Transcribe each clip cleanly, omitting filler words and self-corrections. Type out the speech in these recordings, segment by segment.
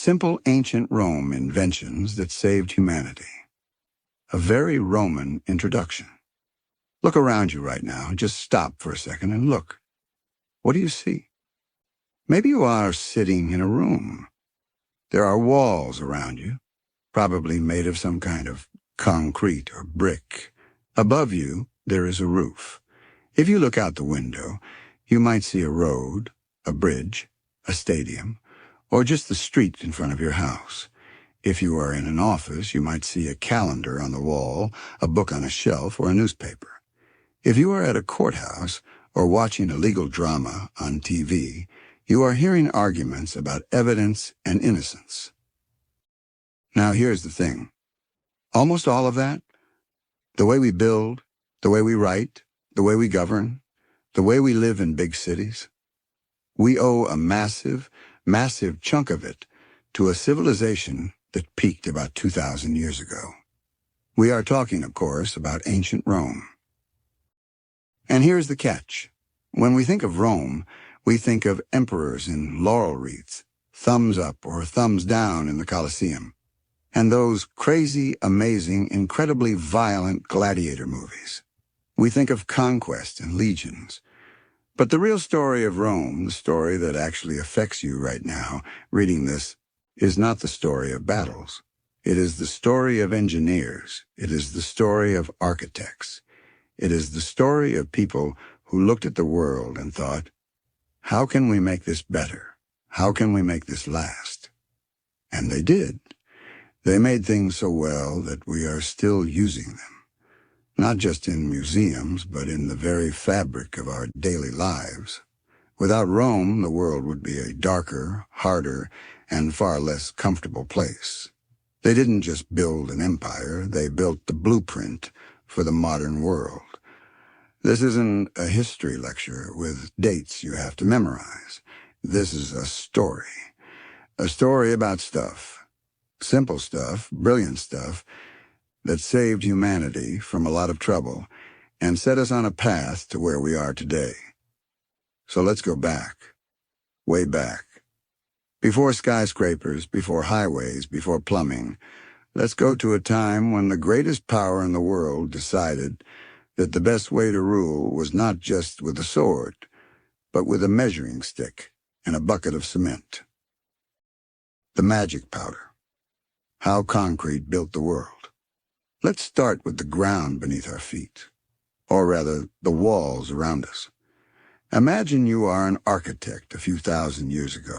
Simple ancient Rome inventions that saved humanity. A very Roman introduction. Look around you right now. Just stop for a second and look. What do you see? Maybe you are sitting in a room. There are walls around you, probably made of some kind of concrete or brick. Above you, there is a roof. If you look out the window, you might see a road, a bridge, a stadium, or just the street in front of your house. If you are in an office, you might see a calendar on the wall, a book on a shelf, or a newspaper. If you are at a courthouse or watching a legal drama on TV, you are hearing arguments about evidence and innocence. Now here's the thing. Almost all of that, the way we build, the way we write, the way we govern, the way we live in big cities, we owe a massive chunk of it to a civilization that peaked about 2,000 years ago. We are talking, of course, about ancient Rome. And here's the catch. When we think of Rome, we think of emperors in laurel wreaths, thumbs up or thumbs down in the Colosseum, and those crazy, amazing, incredibly violent gladiator movies. We think of conquest and legions. But the real story of Rome, the story that actually affects you right now, reading this, is not the story of battles. It is the story of engineers. It is the story of architects. It is the story of people who looked at the world and thought, how can we make this better? How can we make this last? And they did. They made things so well that we are still using them. Not just in museums, but in the very fabric of our daily lives. Without Rome, the world would be a darker, harder, and far less comfortable place. They didn't just build an empire, they built the blueprint for the modern world. This isn't a history lecture with dates you have to memorize. This is a story about stuff, simple stuff, brilliant stuff, that saved humanity from a lot of trouble and set us on a path to where we are today. So let's go back, way back. Before skyscrapers, before highways, before plumbing, let's go to a time when the greatest power in the world decided that the best way to rule was not just with a sword, but with a measuring stick and a bucket of cement. The magic powder. How concrete built the world. Let's start with the ground beneath our feet, or rather, the walls around us. Imagine you are an architect a few thousand years ago.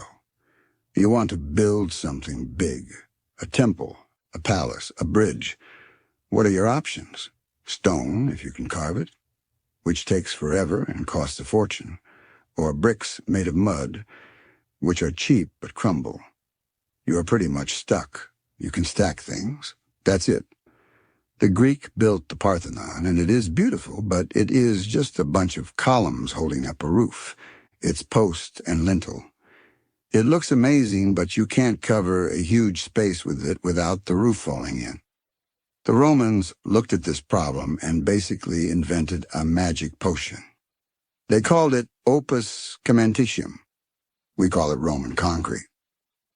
You want to build something big, a temple, a palace, a bridge. What are your options? Stone, if you can carve it, which takes forever and costs a fortune, or bricks made of mud, which are cheap but crumble. You are pretty much stuck. You can stack things. That's it. The Greek built the Parthenon, and it is beautiful, but it is just a bunch of columns holding up a roof, its post and lintel. It looks amazing, but you can't cover a huge space with it without the roof falling in. The Romans looked at this problem and basically invented a magic potion. They called it opus cementitium. We call it Roman concrete.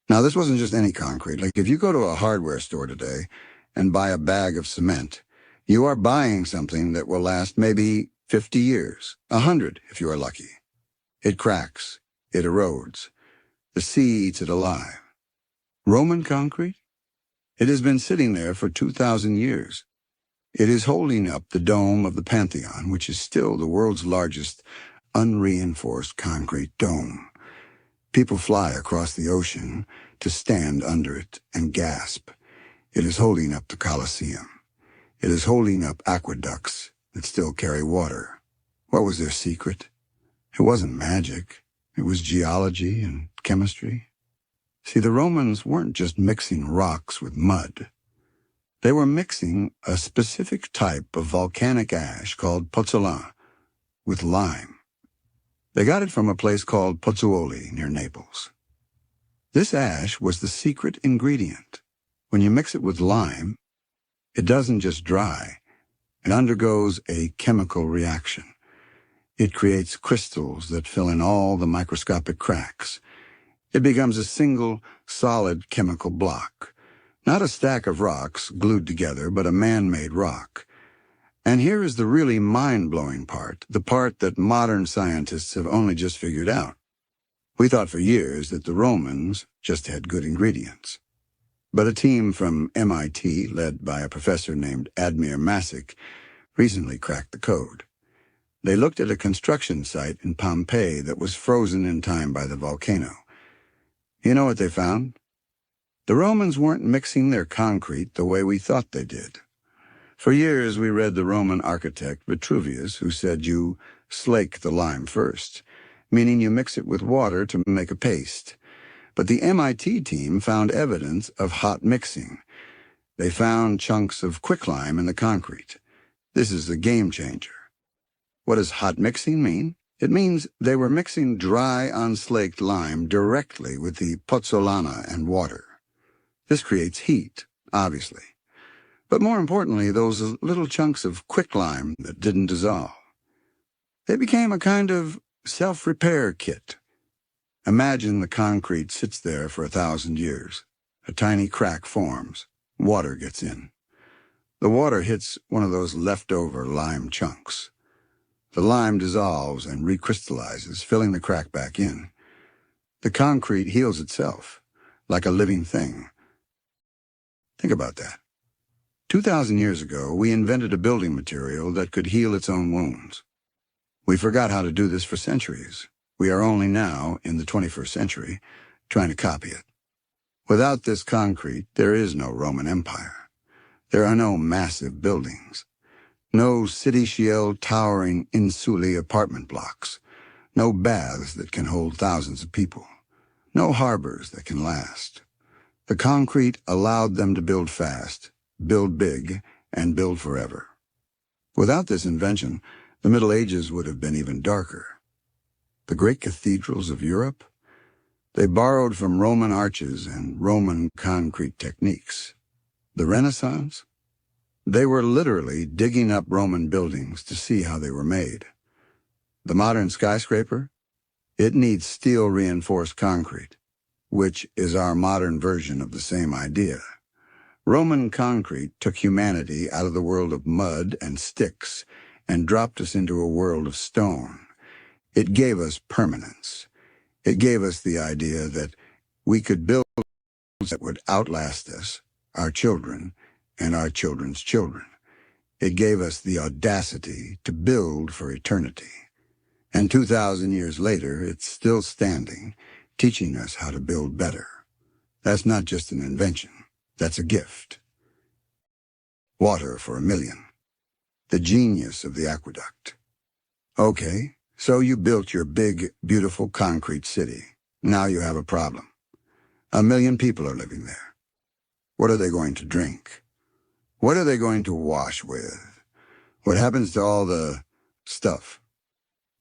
Now, this wasn't just any concrete. Like if you go to a hardware store today and buy a bag of cement, you are buying something that will last maybe 50 years, 100 if you are lucky. It cracks, it erodes. The sea eats it alive. Roman concrete? It has been sitting there for 2,000 years. It is holding up the dome of the Pantheon, which is still the world's largest unreinforced concrete dome. People fly across the ocean to stand under it and gasp. It is holding up the Colosseum. It is holding up aqueducts that still carry water. What was their secret? It wasn't magic. It was geology and chemistry. See, the Romans weren't just mixing rocks with mud. They were mixing a specific type of volcanic ash called pozzolan with lime. They got it from a place called Pozzuoli near Naples. This ash was the secret ingredient. When you mix it with lime, it doesn't just dry. It undergoes a chemical reaction. It creates crystals that fill in all the microscopic cracks. It becomes a single, solid chemical block. Not a stack of rocks glued together, but a man-made rock. And here is the really mind-blowing part, the part that modern scientists have only just figured out. We thought for years that the Romans just had good ingredients. But a team from MIT, led by a professor named Admir Masick, recently cracked the code. They looked at a construction site in Pompeii that was frozen in time by the volcano. You know what they found? The Romans weren't mixing their concrete the way we thought they did. For years we read the Roman architect Vitruvius, who said you slake the lime first, meaning you mix it with water to make a paste. But the MIT team found evidence of hot mixing. They found chunks of quicklime in the concrete. This is a game changer. What does hot mixing mean? It means they were mixing dry, unslaked lime directly with the pozzolana and water. This creates heat, obviously. But more importantly, those little chunks of quicklime that didn't dissolve. They became a kind of self-repair kit. Imagine the concrete sits there for 1,000 years. A tiny crack forms. Water gets in. The water hits one of those leftover lime chunks. The lime dissolves and recrystallizes, filling the crack back in. The concrete heals itself, like a living thing. Think about that. 2,000 years ago, we invented a building material that could heal its own wounds. We forgot how to do this for centuries. We are only now, in the 21st century, trying to copy it. Without this concrete, there is no Roman Empire. There are no massive buildings. No city-shield towering insulae apartment blocks. No baths that can hold thousands of people. No harbors that can last. The concrete allowed them to build fast, build big, and build forever. Without this invention, the Middle Ages would have been even darker. The great cathedrals of Europe, they borrowed from Roman arches and Roman concrete techniques. The Renaissance, they were literally digging up Roman buildings to see how they were made. The modern skyscraper, it needs steel-reinforced concrete, which is our modern version of the same idea. Roman concrete took humanity out of the world of mud and sticks and dropped us into a world of stone. It gave us permanence. It gave us the idea that we could build that would outlast us, our children, and our children's children. It gave us the audacity to build for eternity. And 2,000 years later, it's still standing, teaching us how to build better. That's not just an invention. That's a gift. Water for 1,000,000. The genius of the aqueduct. Okay, so you built your big, beautiful concrete city. Now you have a problem. 1,000,000 people are living there. What are they going to drink? What are they going to wash with? What happens to all the stuff?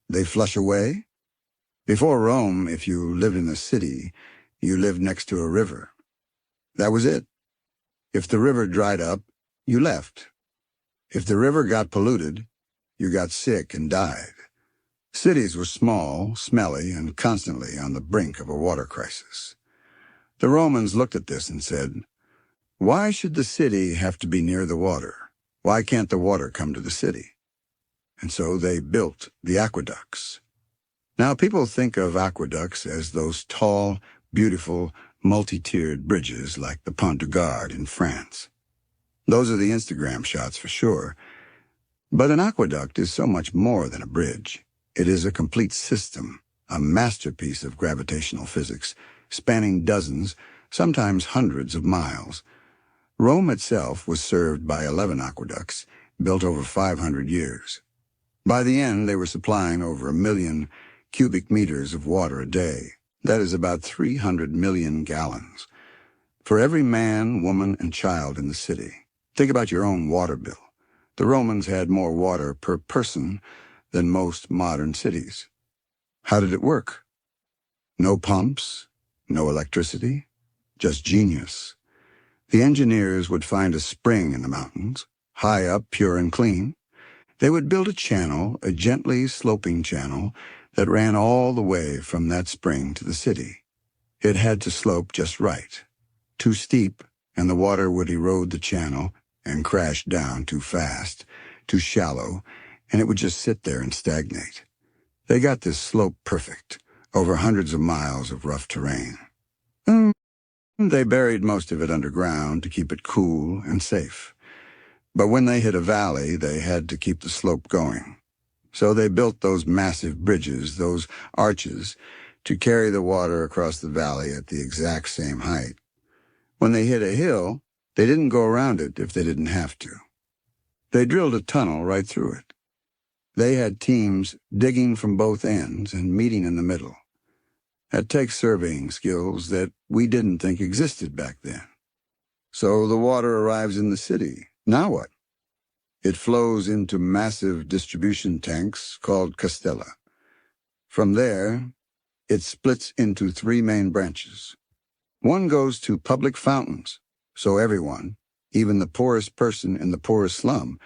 They flush away? Before Rome, if you lived in a city, you lived next to a river. That was it. If the river dried up, you left. If the river got polluted, you got sick and died. Cities were small, smelly, and constantly on the brink of a water crisis. The Romans looked at this and said, why should the city have to be near the water? Why can't the water come to the city? And so they built the aqueducts. Now people think of aqueducts as those tall, beautiful, multi-tiered bridges like the Pont du Gard in France. Those are the Instagram shots for sure. But an aqueduct is so much more than a bridge. It is a complete system, a masterpiece of gravitational physics, spanning dozens, sometimes hundreds of miles. Rome itself was served by 11 aqueducts, built over 500 years. By the end, they were supplying over 1,000,000 cubic meters of water a day. That is about 300 million gallons. For every man, woman, and child in the city. Think about your own water bill. The Romans had more water per person than most modern cities. How did it work? No pumps, no electricity, just genius. The engineers would find a spring in the mountains, high up, pure and clean. They would build a channel, a gently sloping channel, that ran all the way from that spring to the city. It had to slope just right. Too steep, and the water would erode the channel and crash down too fast. Too shallow, and it would just sit there and stagnate. They got this slope perfect, over hundreds of miles of rough terrain. They buried most of it underground to keep it cool and safe. But when they hit a valley, they had to keep the slope going. So they built those massive bridges, those arches, to carry the water across the valley at the exact same height. When they hit a hill, they didn't go around it if they didn't have to. They drilled a tunnel right through it. They had teams digging from both ends and meeting in the middle. That takes surveying skills that we didn't think existed back then. So the water arrives in the city. Now what? It flows into massive distribution tanks called castella. From there, it splits into three main branches. One goes to public fountains, so everyone, even the poorest person in the poorest slum,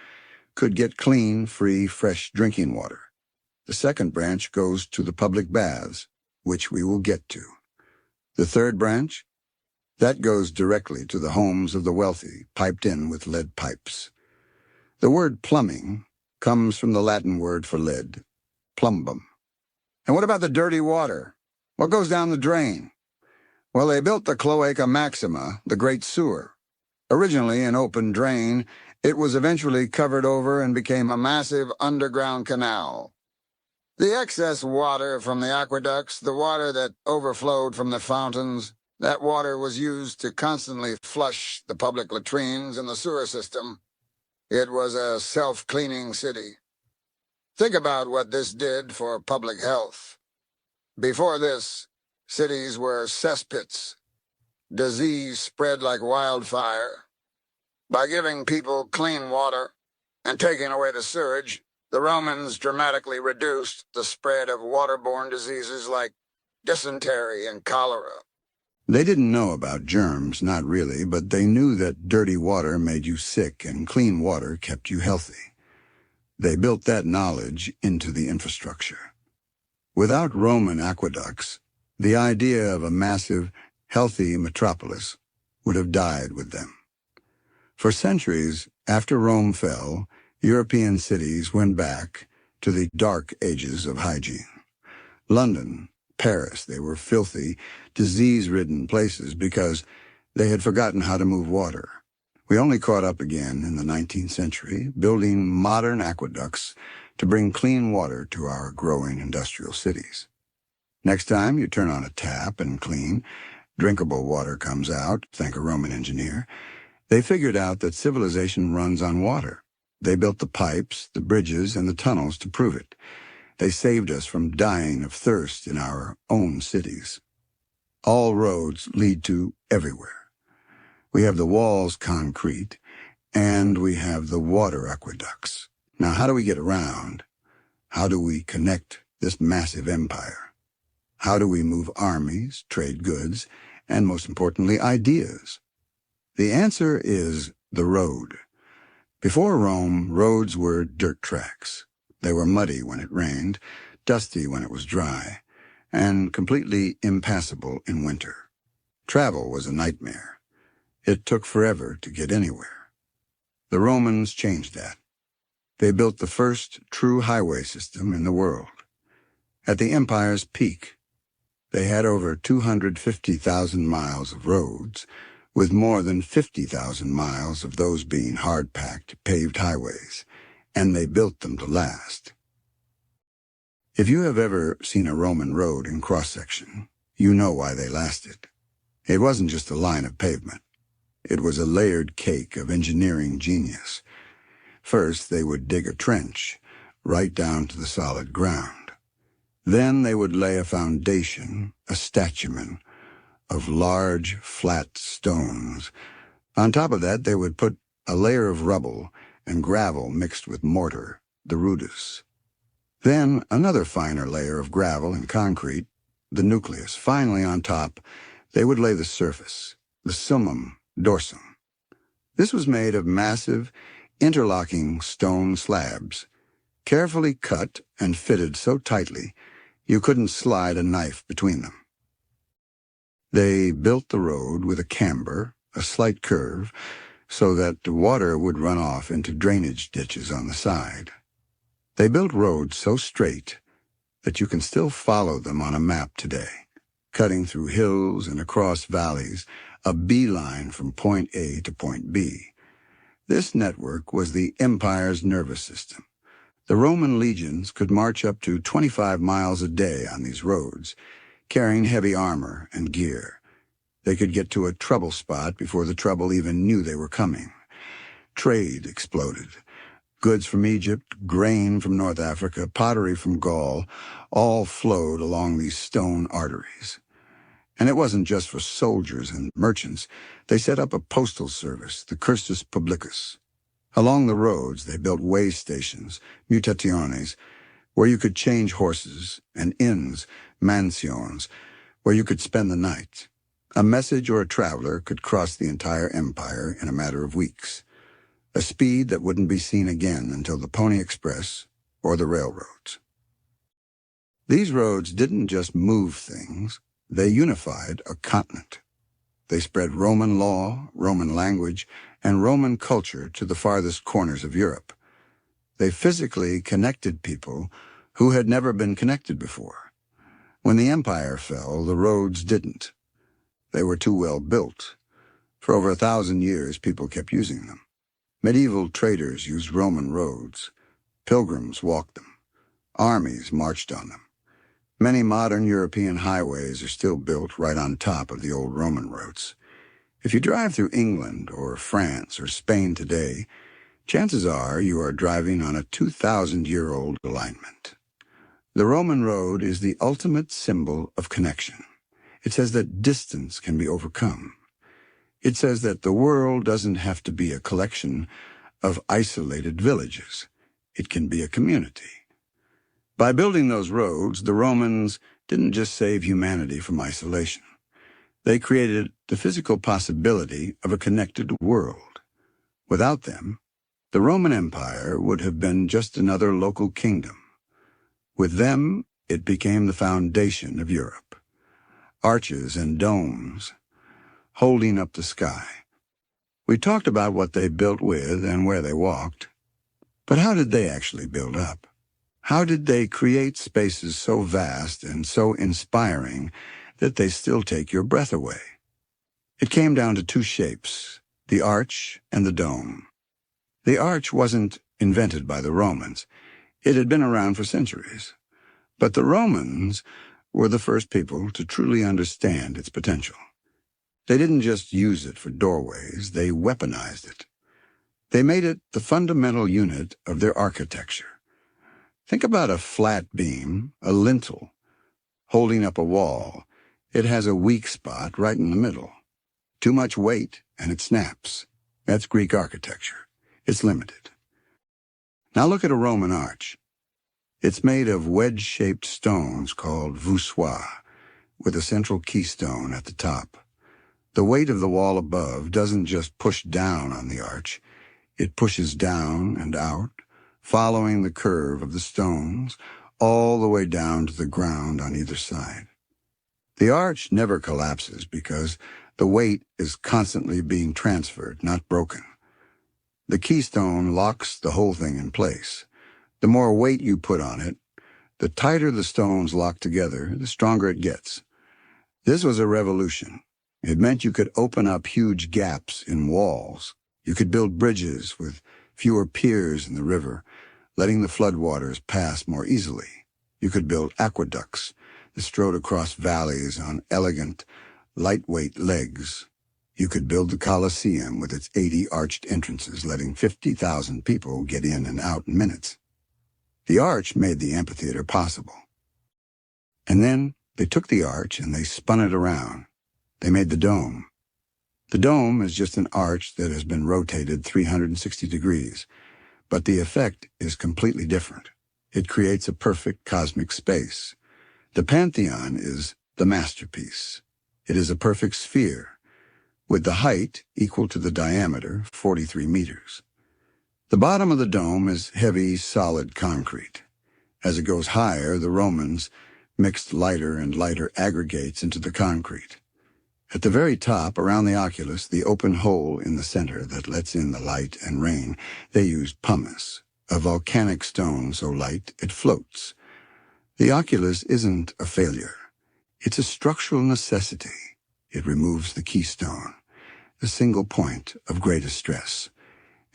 could get clean, free, fresh drinking water. The second branch goes to the public baths, which we will get to. The third branch? That goes directly to the homes of the wealthy, piped in with lead pipes. The word plumbing comes from the Latin word for lead, plumbum. And what about the dirty water? What goes down the drain? Well, they built the Cloaca Maxima, the Great Sewer. Originally an open drain, it was eventually covered over and became a massive underground canal. The excess water from the aqueducts, the water that overflowed from the fountains, that water was used to constantly flush the public latrines and the sewer system. It was a self-cleaning city. Think about what this did for public health. Before this, cities were cesspits. Disease spread like wildfire. By giving people clean water and taking away the sewage, the Romans dramatically reduced the spread of waterborne diseases like dysentery and cholera. They didn't know about germs, not really, but they knew that dirty water made you sick and clean water kept you healthy. They built that knowledge into the infrastructure. Without Roman aqueducts, the idea of a massive, healthy metropolis would have died with them. For centuries after Rome fell, European cities went back to the dark ages of hygiene. London, Paris, they were filthy, disease-ridden places because they had forgotten how to move water. We only caught up again in the 19th century, building modern aqueducts to bring clean water to our growing industrial cities. Next time you turn on a tap and clean, drinkable water comes out, thank a Roman engineer. They figured out that civilization runs on water. They built the pipes, the bridges, and the tunnels to prove it. They saved us from dying of thirst in our own cities. All roads lead to everywhere. We have the walls concrete, and we have the water aqueducts. Now, how do we get around? How do we connect this massive empire? How do we move armies, trade goods, and most importantly, ideas? The answer is the road. Before Rome, roads were dirt tracks. They were muddy when it rained, dusty when it was dry, and completely impassable in winter. Travel was a nightmare. It took forever to get anywhere. The Romans changed that. They built the first true highway system in the world. At the empire's peak, they had over 250,000 miles of roads, with more than 50,000 miles of those being hard-packed, paved highways, and they built them to last. If you have ever seen a Roman road in cross-section, you know why they lasted. It wasn't just a line of pavement. It was a layered cake of engineering genius. First, they would dig a trench, right down to the solid ground. Then they would lay a foundation, a statumen, of large, flat stones. On top of that, they would put a layer of rubble and gravel mixed with mortar, the rudus. Then another finer layer of gravel and concrete, the nucleus. Finally, on top, they would lay the surface, the summum dorsum. This was made of massive, interlocking stone slabs, carefully cut and fitted so tightly you couldn't slide a knife between them. They built the road with a camber, a slight curve, so that the water would run off into drainage ditches on the side. They built roads so straight that you can still follow them on a map today, cutting through hills and across valleys, a beeline from point A to point B. This network was the empire's nervous system. The Roman legions could march up to 25 miles a day on these roads, carrying heavy armor and gear. They could get to a trouble spot before the trouble even knew they were coming. Trade exploded. Goods from Egypt, grain from North Africa, pottery from Gaul, all flowed along these stone arteries. And it wasn't just for soldiers and merchants. They set up a postal service, the cursus publicus. Along the roads, they built way stations, mutationes, where you could change horses, and inns, mansions, where you could spend the night. A message or a traveler could cross the entire empire in a matter of weeks, a speed that wouldn't be seen again until the Pony Express or the railroads. These roads didn't just move things, they unified a continent. They spread Roman law, Roman language, and Roman culture to the farthest corners of Europe. They physically connected people who had never been connected before. When the empire fell, the roads didn't. They were too well built. For over 1,000 years, people kept using them. Medieval traders used Roman roads. Pilgrims walked them. Armies marched on them. Many modern European highways are still built right on top of the old Roman roads. If you drive through England or France or Spain today, chances are you are driving on a 2,000-year-old alignment. The Roman road is the ultimate symbol of connection. It says that distance can be overcome. It says that the world doesn't have to be a collection of isolated villages. It can be a community. By building those roads, the Romans didn't just save humanity from isolation. They created the physical possibility of a connected world. Without them, the Roman Empire would have been just another local kingdom. With them, it became the foundation of Europe. Arches and domes, holding up the sky. We talked about what they built with and where they walked. But how did they actually build up? How did they create spaces so vast and so inspiring that they still take your breath away? It came down to two shapes, the arch and the dome. The arch wasn't invented by the Romans. It had been around for centuries. But the Romans were the first people to truly understand its potential. They didn't just use it for doorways, they weaponized it. They made it the fundamental unit of their architecture. Think about a flat beam, a lintel, holding up a wall. It has a weak spot right in the middle. Too much weight, and it snaps. That's Greek architecture. It's limited. Now look at a Roman arch. It's made of wedge-shaped stones called voussoirs, with a central keystone at the top. The weight of the wall above doesn't just push down on the arch. It pushes down and out, following the curve of the stones, all the way down to the ground on either side. The arch never collapses because the weight is constantly being transferred, not broken. The keystone locks the whole thing in place. The more weight you put on it, the tighter the stones lock together, the stronger it gets. This was a revolution. It meant you could open up huge gaps in walls. You could build bridges with fewer piers in the river, letting the floodwaters pass more easily. You could build aqueducts that strode across valleys on elegant, lightweight legs. You could build the Colosseum with its 80 arched entrances, letting 50,000 people get in and out in minutes. The arch made the amphitheater possible. And then they took the arch and they spun it around. They made the dome. The dome is just an arch that has been rotated 360 degrees, but the effect is completely different. It creates a perfect cosmic space. The Pantheon is the masterpiece. It is a perfect sphere, with the height equal to the diameter, 43 meters. The bottom of the dome is heavy, solid concrete. As it goes higher, the Romans mixed lighter and lighter aggregates into the concrete. At the very top, around the oculus, the open hole in the center that lets in the light and rain, they used pumice, a volcanic stone so light it floats. The oculus isn't a failure. It's a structural necessity. It removes the keystone, the single point of greatest stress,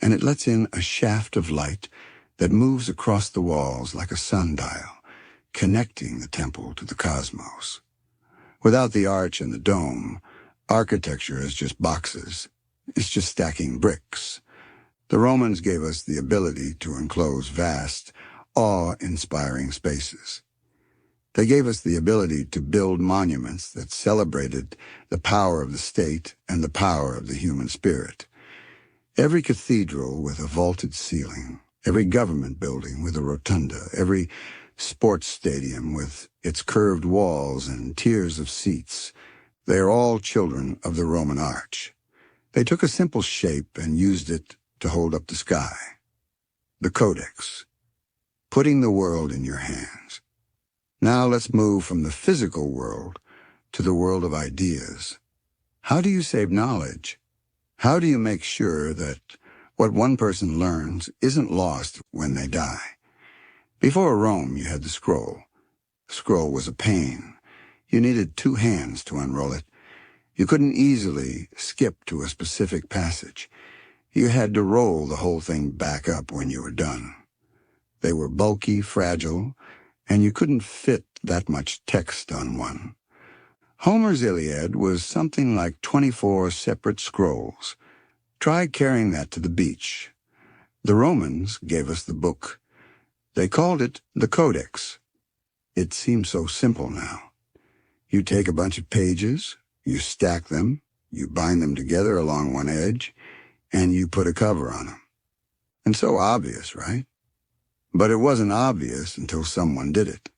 and it lets in a shaft of light that moves across the walls like a sundial, connecting the temple to the cosmos. Without the arch and the dome, architecture is just boxes. It's just stacking bricks. The Romans gave us the ability to enclose vast, awe-inspiring spaces. They gave us the ability to build monuments that celebrated the power of the state and the power of the human spirit. Every cathedral with a vaulted ceiling, every government building with a rotunda, every sports stadium with its curved walls and tiers of seats, they are all children of the Roman arch. They took a simple shape and used it to hold up the sky. The Codex, putting the world in your hands. Now let's move from the physical world to the world of ideas. How do you save knowledge? How do you make sure that what one person learns isn't lost when they die? Before Rome, you had the scroll. The scroll was a pain. You needed 2 hands to unroll it. You couldn't easily skip to a specific passage. You had to roll the whole thing back up when you were done. They were bulky, fragile, and you couldn't fit that much text on one. Homer's Iliad was something like 24 separate scrolls. Try carrying that to the beach. The Romans gave us the book. They called it the Codex. It seems so simple now. You take a bunch of pages, you stack them, you bind them together along one edge, and you put a cover on them. And so obvious, right? But it wasn't obvious until someone did it.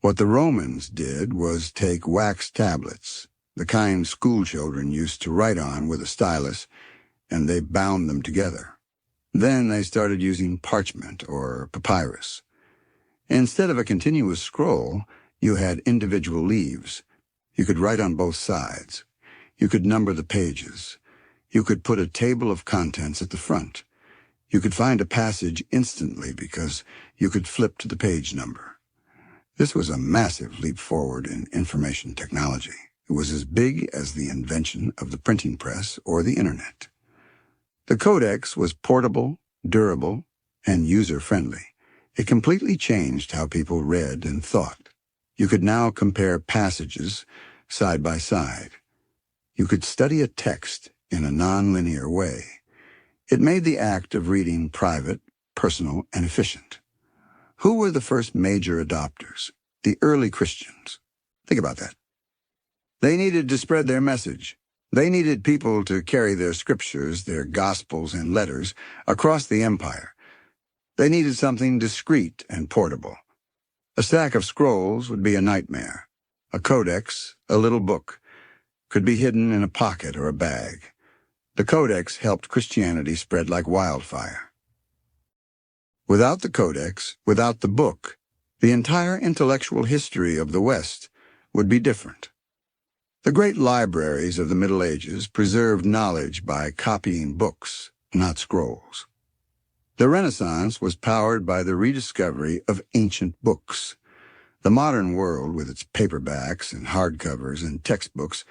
What the Romans did was take wax tablets, the kind schoolchildren used to write on with a stylus, and they bound them together. Then they started using parchment or papyrus. Instead of a continuous scroll, you had individual leaves. You could write on both sides. You could number the pages. You could put a table of contents at the front. You could find a passage instantly because you could flip to the page number. This was a massive leap forward in information technology. It was as big as the invention of the printing press or the internet. The Codex was portable, durable, and user-friendly. It completely changed how people read and thought. You could now compare passages side by side. You could study a text in a non-linear way. It made the act of reading private, personal, and efficient. Who were the first major adopters? The early Christians. Think about that. They needed to spread their message. They needed people to carry their scriptures, their gospels, and letters across the empire. They needed something discreet and portable. A stack of scrolls would be a nightmare. A codex, a little book, could be hidden in a pocket or a bag. The Codex helped Christianity spread like wildfire. Without the Codex, without the book, the entire intellectual history of the West would be different. The great libraries of the Middle Ages preserved knowledge by copying books, not scrolls. The Renaissance was powered by the rediscovery of ancient books. The modern world, with its paperbacks and hardcovers and textbooks,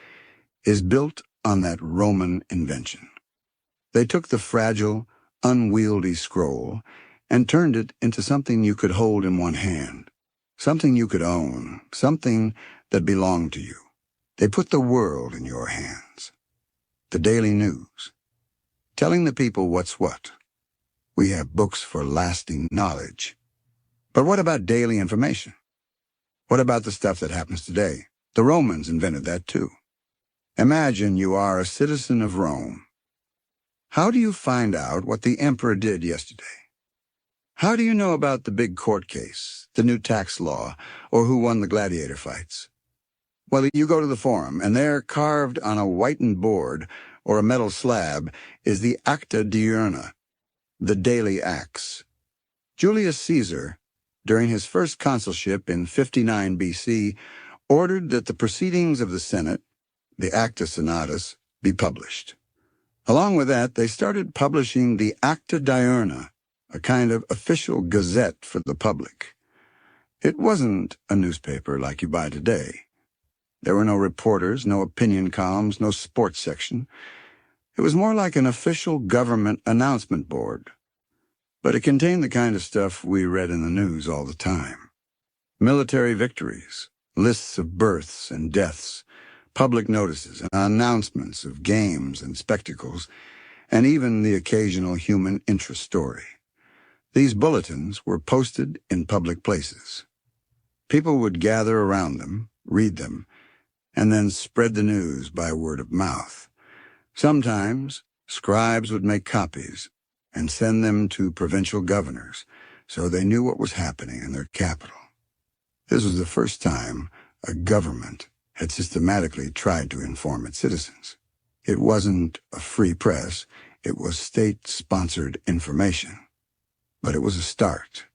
is built on that Roman invention. They took the fragile, unwieldy scroll and turned it into something you could hold in one hand, something you could own, something that belonged to you. They put the world in your hands. The daily news, telling the people what's what. We have books for lasting knowledge. But what about daily information? What about the stuff that happens today? The Romans invented that too. Imagine you are a citizen of Rome. How do you find out what the emperor did yesterday? How do you know about the big court case, the new tax law, or who won the gladiator fights? Well, you go to the forum, and there, carved on a whitened board or a metal slab, is the Acta Diurna, the daily acts. Julius Caesar, during his first consulship in 59 BC, ordered that the proceedings of the Senate the Acta Senatus, be published. Along with that, they started publishing the Acta Diurna, a kind of official gazette for the public. It wasn't a newspaper like you buy today. There were no reporters, no opinion columns, no sports section. It was more like an official government announcement board. But it contained the kind of stuff we read in the news all the time. Military victories, lists of births and deaths, public notices and announcements of games and spectacles, and even the occasional human interest story. These bulletins were posted in public places. People would gather around them, read them, and then spread the news by word of mouth. Sometimes, scribes would make copies and send them to provincial governors so they knew what was happening in their capital. This was the first time a government had systematically tried to inform its citizens. It wasn't a free press, it was state-sponsored information. But it was a start.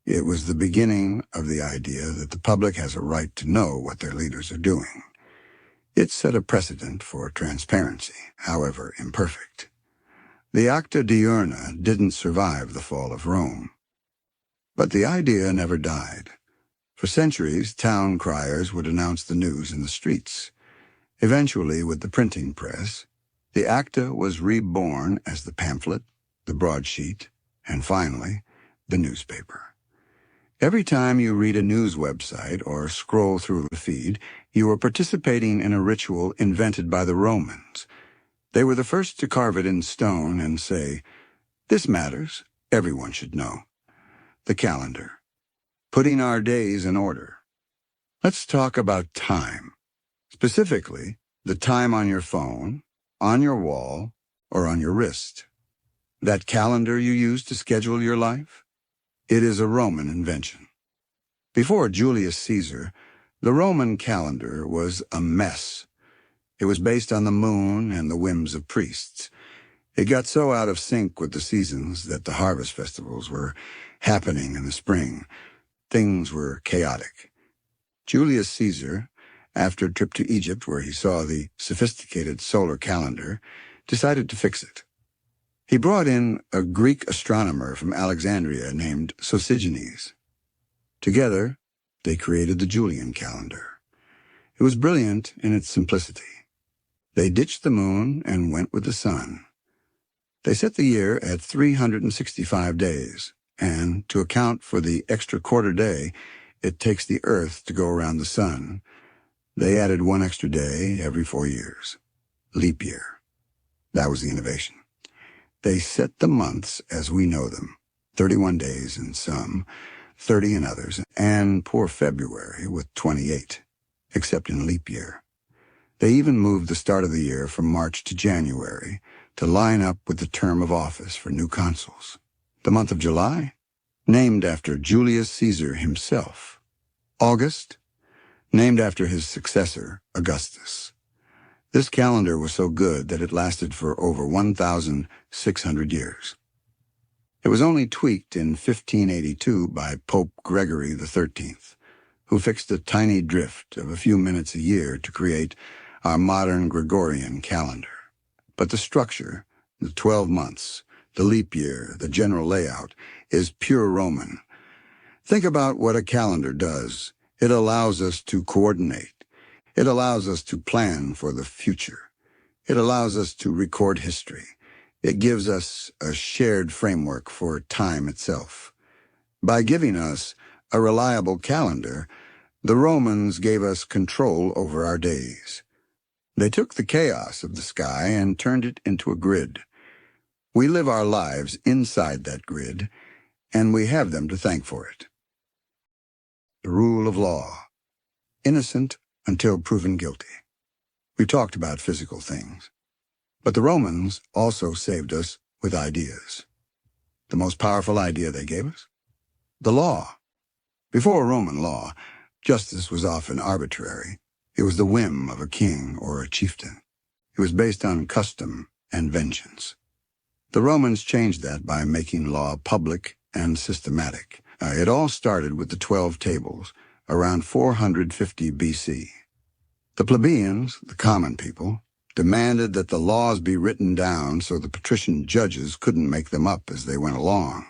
It was the beginning of the idea that the public has a right to know what their leaders are doing. It set a precedent for transparency, however imperfect. The Acta Diurna didn't survive the fall of Rome. But the idea never died. For centuries, town criers would announce the news in the streets. Eventually, with the printing press, the Acta was reborn as the pamphlet, the broadsheet, and finally, the newspaper. Every time you read a news website or scroll through the feed, you are participating in a ritual invented by the Romans. They were the first to carve it in stone and say, "This matters, everyone should know." The calendar. Putting our days in order. Let's talk about time. Specifically, the time on your phone, on your wall, or on your wrist. That calendar you use to schedule your life? It is a Roman invention. Before Julius Caesar, the Roman calendar was a mess. It was based on the moon and the whims of priests. It got so out of sync with the seasons that the harvest festivals were happening in the spring. Things were chaotic. Julius Caesar, after a trip to Egypt where he saw the sophisticated solar calendar, decided to fix it. He brought in a Greek astronomer from Alexandria named Sosigenes. Together, they created the Julian calendar. It was brilliant in its simplicity. They ditched the moon and went with the sun. They set the year at 365 days. And to account for the extra quarter day it takes the Earth to go around the sun, they added one extra day every 4 years. Leap year. That was the innovation. They set the months as we know them, 31 days in some, 30 in others, and poor February with 28, except in leap year. They even moved the start of the year from March to January to line up with the term of office for new consuls. The month of July, named after Julius Caesar himself. August, named after his successor, Augustus. This calendar was so good that it lasted for over 1,600 years. It was only tweaked in 1582 by Pope Gregory XIII, who fixed a tiny drift of a few minutes a year to create our modern Gregorian calendar. But the structure, the 12 months, the leap year, the general layout, is pure Roman. Think about what a calendar does. It allows us to coordinate. It allows us to plan for the future. It allows us to record history. It gives us a shared framework for time itself. By giving us a reliable calendar, the Romans gave us control over our days. They took the chaos of the sky and turned it into a grid. We live our lives inside that grid, and we have them to thank for it. The rule of law. Innocent until proven guilty. We talked about physical things. But the Romans also saved us with ideas. The most powerful idea they gave us? The law. Before Roman law, justice was often arbitrary. It was the whim of a king or a chieftain. It was based on custom and vengeance. The Romans changed that by making law public and systematic. It all started with the 12 tables, around 450 BC. The plebeians, the common people, demanded that the laws be written down so the patrician judges couldn't make them up as they went along.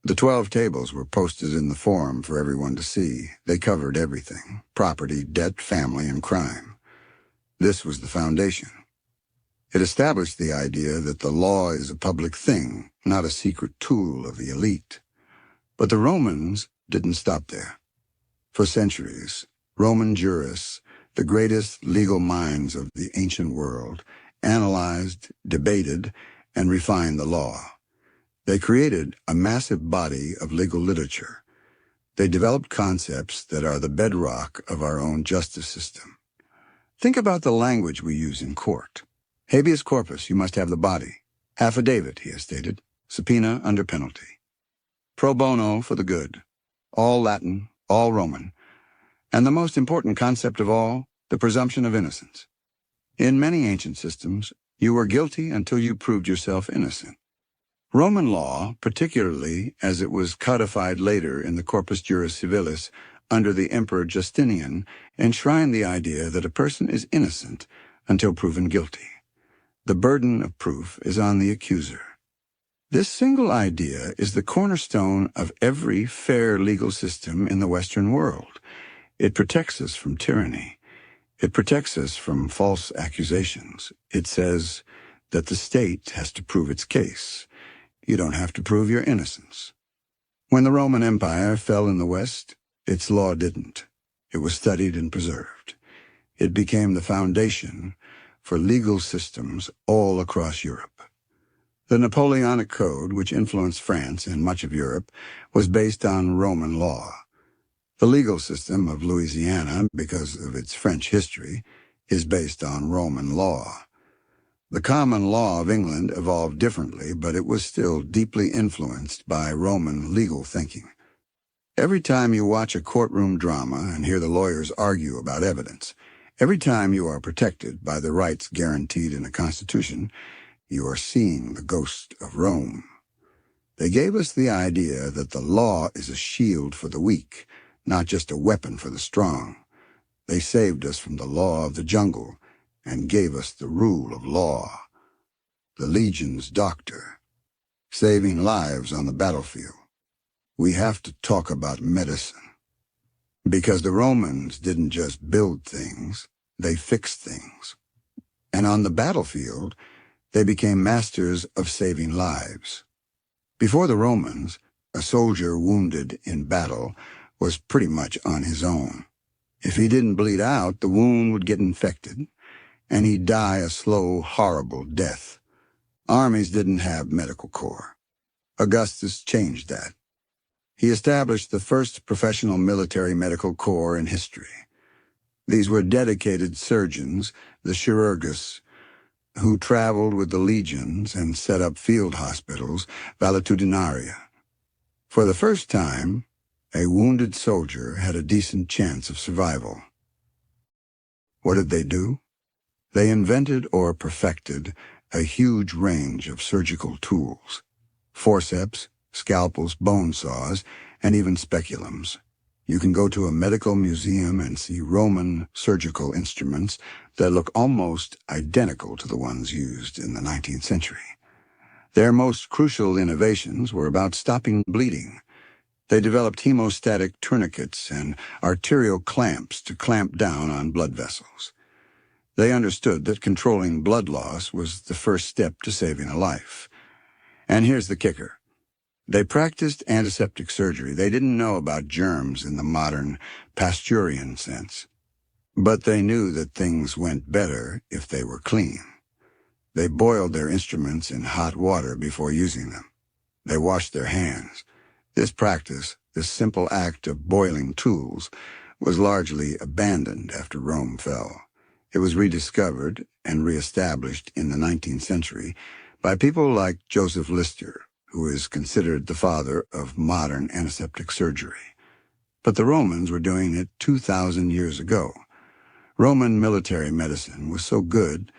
The 12 tables were posted in the forum for everyone to see. They covered everything: property, debt, family, and crime. This was the foundation. It established the idea that the law is a public thing, not a secret tool of the elite. But the Romans didn't stop there. For centuries, Roman jurists, the greatest legal minds of the ancient world, analyzed, debated, and refined the law. They created a massive body of legal literature. They developed concepts that are the bedrock of our own justice system. Think about the language we use in court. Habeas corpus, you must have the body. Affidavit, he has stated. Subpoena under penalty. Pro bono for the good. All Latin, all Roman. And the most important concept of all, the presumption of innocence. In many ancient systems, you were guilty until you proved yourself innocent. Roman law, particularly as it was codified later in the Corpus Juris Civilis under the Emperor Justinian, enshrined the idea that a person is innocent until proven guilty. The burden of proof is on the accuser. This single idea is the cornerstone of every fair legal system in the Western world. It protects us from tyranny. It protects us from false accusations. It says that the state has to prove its case. You don't have to prove your innocence. When the Roman Empire fell in the West, its law didn't. It was studied and preserved. It became the foundation for legal systems all across Europe. The Napoleonic Code, which influenced France and much of Europe, was based on Roman law. The legal system of Louisiana, because of its French history, is based on Roman law. The common law of England evolved differently, but it was still deeply influenced by Roman legal thinking. Every time you watch a courtroom drama and hear the lawyers argue about evidence, every time you are protected by the rights guaranteed in the Constitution, you are seeing the ghost of Rome. They gave us the idea that the law is a shield for the weak, not just a weapon for the strong. They saved us from the law of the jungle and gave us the rule of law. The legion's doctor, saving lives on the battlefield. We have to talk about medicine. Because the Romans didn't just build things, they fixed things. And on the battlefield, they became masters of saving lives. Before the Romans, a soldier wounded in battle was pretty much on his own. If he didn't bleed out, the wound would get infected, and he'd die a slow, horrible death. Armies didn't have medical corps. Augustus changed that. He established the first professional military medical corps in history. These were dedicated surgeons, the chirurgus, who traveled with the legions and set up field hospitals, valetudinaria. For the first time, a wounded soldier had a decent chance of survival. What did they do? They invented or perfected a huge range of surgical tools: forceps, scalpels, bone saws, and even speculums. You can go to a medical museum and see Roman surgical instruments that look almost identical to the ones used in the 19th century. Their most crucial innovations were about stopping bleeding. They developed hemostatic tourniquets and arterial clamps to clamp down on blood vessels. They understood that controlling blood loss was the first step to saving a life. And here's the kicker. They practiced antiseptic surgery. They didn't know about germs in the modern Pasteurian sense. But they knew that things went better if they were clean. They boiled their instruments in hot water before using them. They washed their hands. This practice, this simple act of boiling tools, was largely abandoned after Rome fell. It was rediscovered and reestablished in the 19th century by people like Joseph Lister, who is considered the father of modern antiseptic surgery. But the Romans were doing it 2,000 years ago. Roman military medicine was so good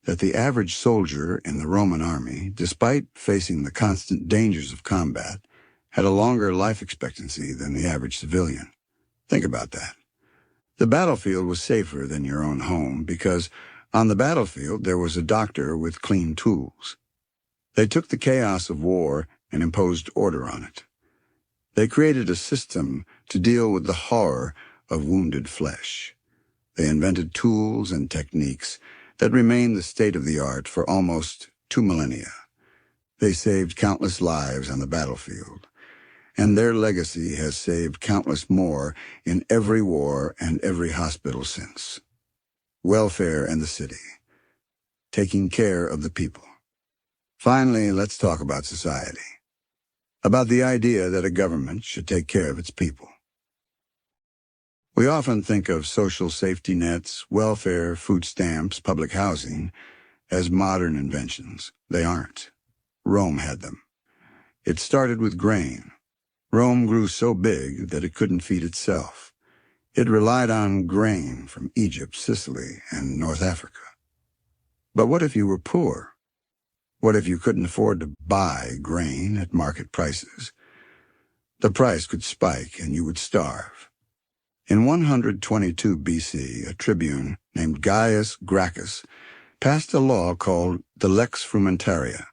that the average soldier in the Roman army, despite facing the constant dangers of combat, had a longer life expectancy than the average civilian. Think about that. The battlefield was safer than your own home because on the battlefield there was a doctor with clean tools. They took the chaos of war and imposed order on it. They created a system to deal with the horror of wounded flesh. They invented tools and techniques that remain the state of the art for almost 2 millennia. They saved countless lives on the battlefield, and their legacy has saved countless more in every war and every hospital since. Welfare and the city. Taking care of the people. Finally, let's talk about society. About the idea that a government should take care of its people. We often think of social safety nets, welfare, food stamps, public housing as modern inventions. They aren't. Rome had them. It started with grain. Rome grew so big that it couldn't feed itself. It relied on grain from Egypt, Sicily, and North Africa. But what if you were poor? What if you couldn't afford to buy grain at market prices? The price could spike and you would starve. In 122 BC, a tribune named Gaius Gracchus passed a law called the Lex Frumentaria.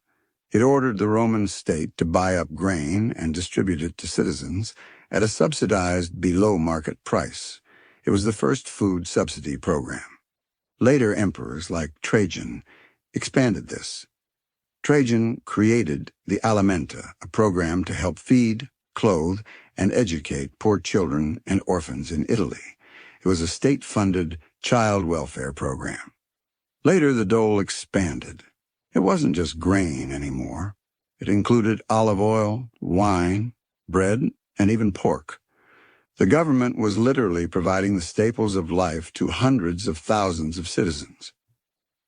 It ordered the Roman state to buy up grain and distribute it to citizens at a subsidized below-market price. It was the first food subsidy program. Later emperors, like Trajan, expanded this. Trajan created the Alimenta, a program to help feed, clothe, and educate poor children and orphans in Italy. It was a state-funded child welfare program. Later, the dole expanded. It wasn't just grain anymore. It included olive oil, wine, bread, and even pork. The government was literally providing the staples of life to hundreds of thousands of citizens.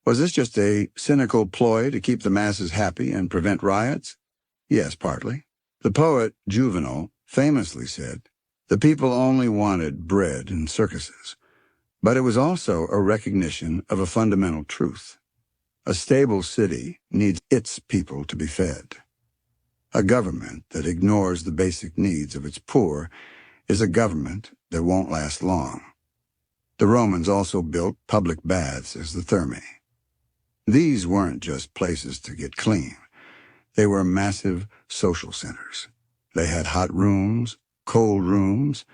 Was this just a cynical ploy to keep the masses happy and prevent riots? Yes, partly. The poet Juvenal famously said, "The people only wanted bread and circuses." But it was also a recognition of a fundamental truth. A stable city needs its people to be fed. A government that ignores the basic needs of its poor is a government that won't last long. The Romans also built public baths as the thermae. These weren't just places to get clean. They were massive social centers. They had hot rooms, cold rooms,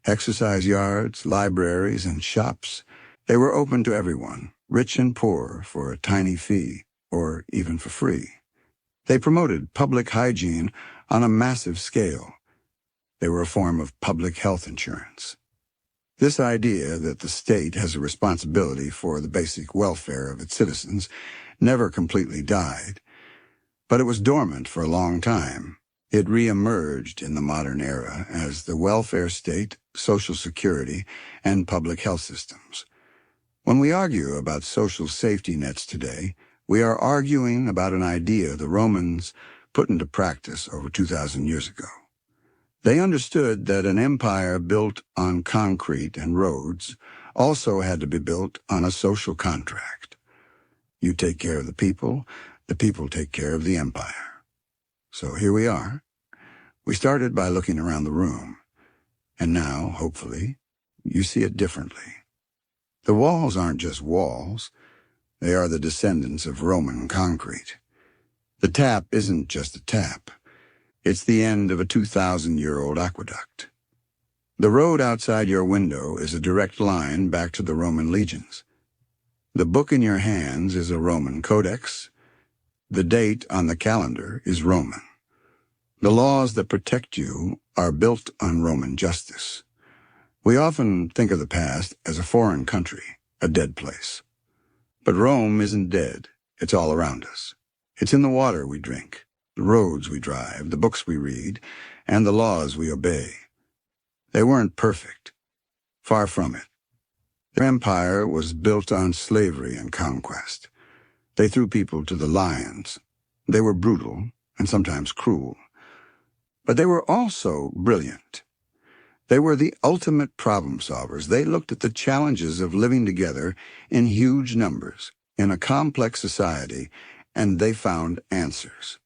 exercise yards, libraries, and shops. They were open to everyone, rich and poor, for a tiny fee, or even for free. They promoted public hygiene on a massive scale. They were a form of public health insurance. This idea that the state has a responsibility for the basic welfare of its citizens never completely died, but it was dormant for a long time. It re-emerged in the modern era as the welfare state, social security, and public health systems. When we argue about social safety nets today, we are arguing about an idea the Romans put into practice over 2,000 years ago. They understood that an empire built on concrete and roads also had to be built on a social contract. You take care of the people take care of the empire. So here we are. We started by looking around the room, and now, hopefully, you see it differently. The walls aren't just walls. They are the descendants of Roman concrete. The tap isn't just a tap. It's the end of a 2,000-year-old aqueduct. The road outside your window is a direct line back to the Roman legions. The book in your hands is a Roman codex. The date on the calendar is Roman. The laws that protect you are built on Roman justice. We often think of the past as a foreign country, a dead place. But Rome isn't dead. It's all around us. It's in the water we drink, the roads we drive, the books we read, and the laws we obey. They weren't perfect. Far from it. Their empire was built on slavery and conquest. They threw people to the lions. They were brutal and sometimes cruel. But they were also brilliant. They were the ultimate problem solvers. They looked at the challenges of living together in huge numbers, in a complex society, and they found answers.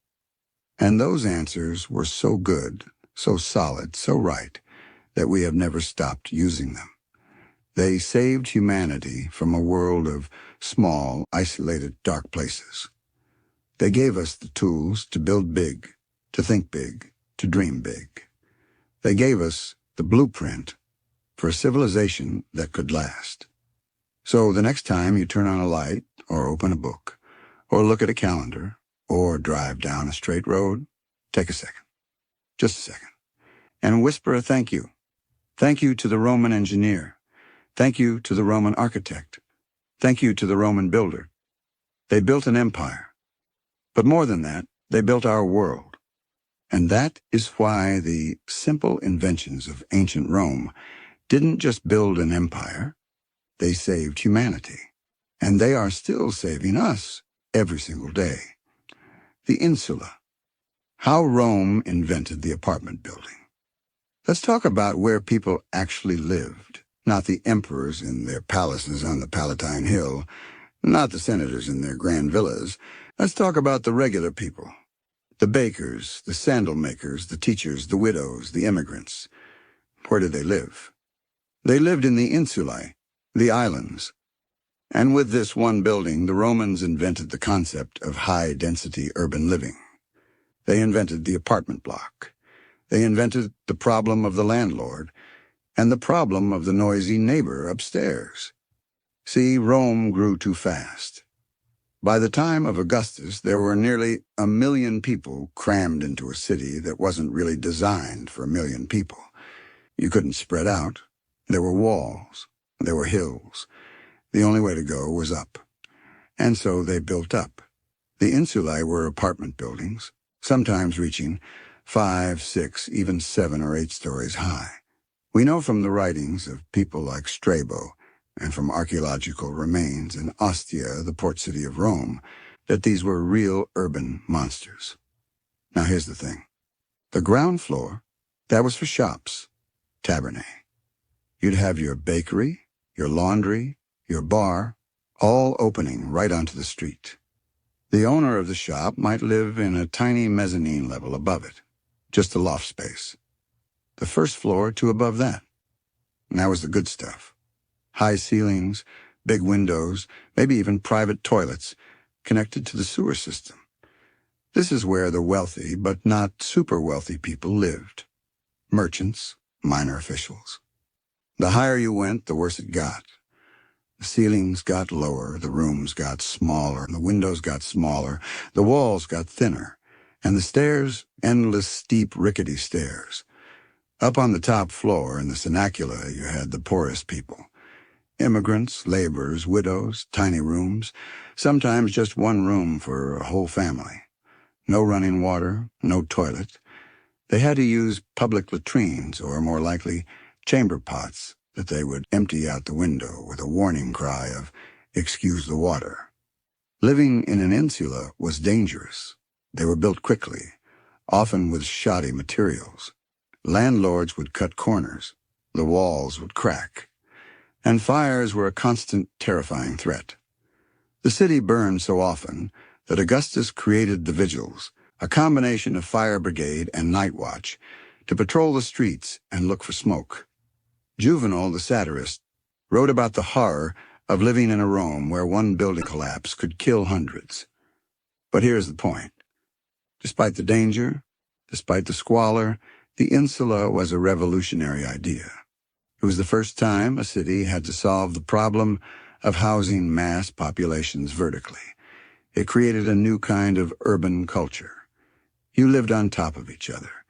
And those answers were so good, so solid, so right, that we have never stopped using them. They saved humanity from a world of small, isolated, dark places. They gave us the tools to build big, to think big, to dream big. They gave us the blueprint for a civilization that could last. So the next time you turn on a light, or open a book, or look at a calendar, or drive down a straight road, take a second, just a second, and whisper a thank you. Thank you to the Roman engineer. Thank you to the Roman architect. Thank you to the Roman builder. They built an empire. But more than that, they built our world. And that is why the simple inventions of ancient Rome didn't just build an empire, they saved humanity. And they are still saving us every single day. The insula. How Rome invented the apartment building. Let's talk about where people actually lived, not the emperors in their palaces on the Palatine Hill, not the senators in their grand villas. Let's talk about the regular people, the bakers, the sandal makers, the teachers, the widows, the immigrants. Where did they live? They lived in the insulae, the islands. And with this one building, the Romans invented the concept of high-density urban living. They invented the apartment block. They invented the problem of the landlord and the problem of the noisy neighbor upstairs. See, Rome grew too fast. By the time of Augustus, there were nearly 1 million people crammed into a city that wasn't really designed for 1 million people. You couldn't spread out. There were walls. There were hills. The only way to go was up. And so they built up. The insulae were apartment buildings, sometimes reaching 5, 6, even 7 or 8 stories high. We know from the writings of people like Strabo and from archaeological remains in Ostia, the port city of Rome, that these were real urban monsters. Now here's the thing. The ground floor, that was for shops, tabernae. You'd have your bakery, your laundry, your bar, all opening right onto the street. The owner of the shop might live in a tiny mezzanine level above it, just a loft space. The first floor to above that. And that was the good stuff. High ceilings, big windows, maybe even private toilets connected to the sewer system. This is where the wealthy, but not super wealthy people lived. Merchants, minor officials. The higher you went, the worse it got. The ceilings got lower, the rooms got smaller, the windows got smaller, the walls got thinner, and the stairs, endless, steep, rickety stairs. Up on the top floor in the Sanacula, you had the poorest people. Immigrants, laborers, widows, tiny rooms, sometimes just one room for a whole family. No running water, no toilet. They had to use public latrines, or more likely, chamber pots that they would empty out the window with a warning cry of, "Excuse the water." Living in an insula was dangerous. They were built quickly, often with shoddy materials. Landlords would cut corners. The walls would crack. And fires were a constant, terrifying threat. The city burned so often that Augustus created the vigils, a combination of fire brigade and night watch, to patrol the streets and look for smoke. Juvenal, the satirist, wrote about the horror of living in a Rome where one building collapse could kill hundreds. But here's the point. Despite the danger, despite the squalor, the insula was a revolutionary idea. It was the first time a city had to solve the problem of housing mass populations vertically. It created a new kind of urban culture. You lived on top of each other.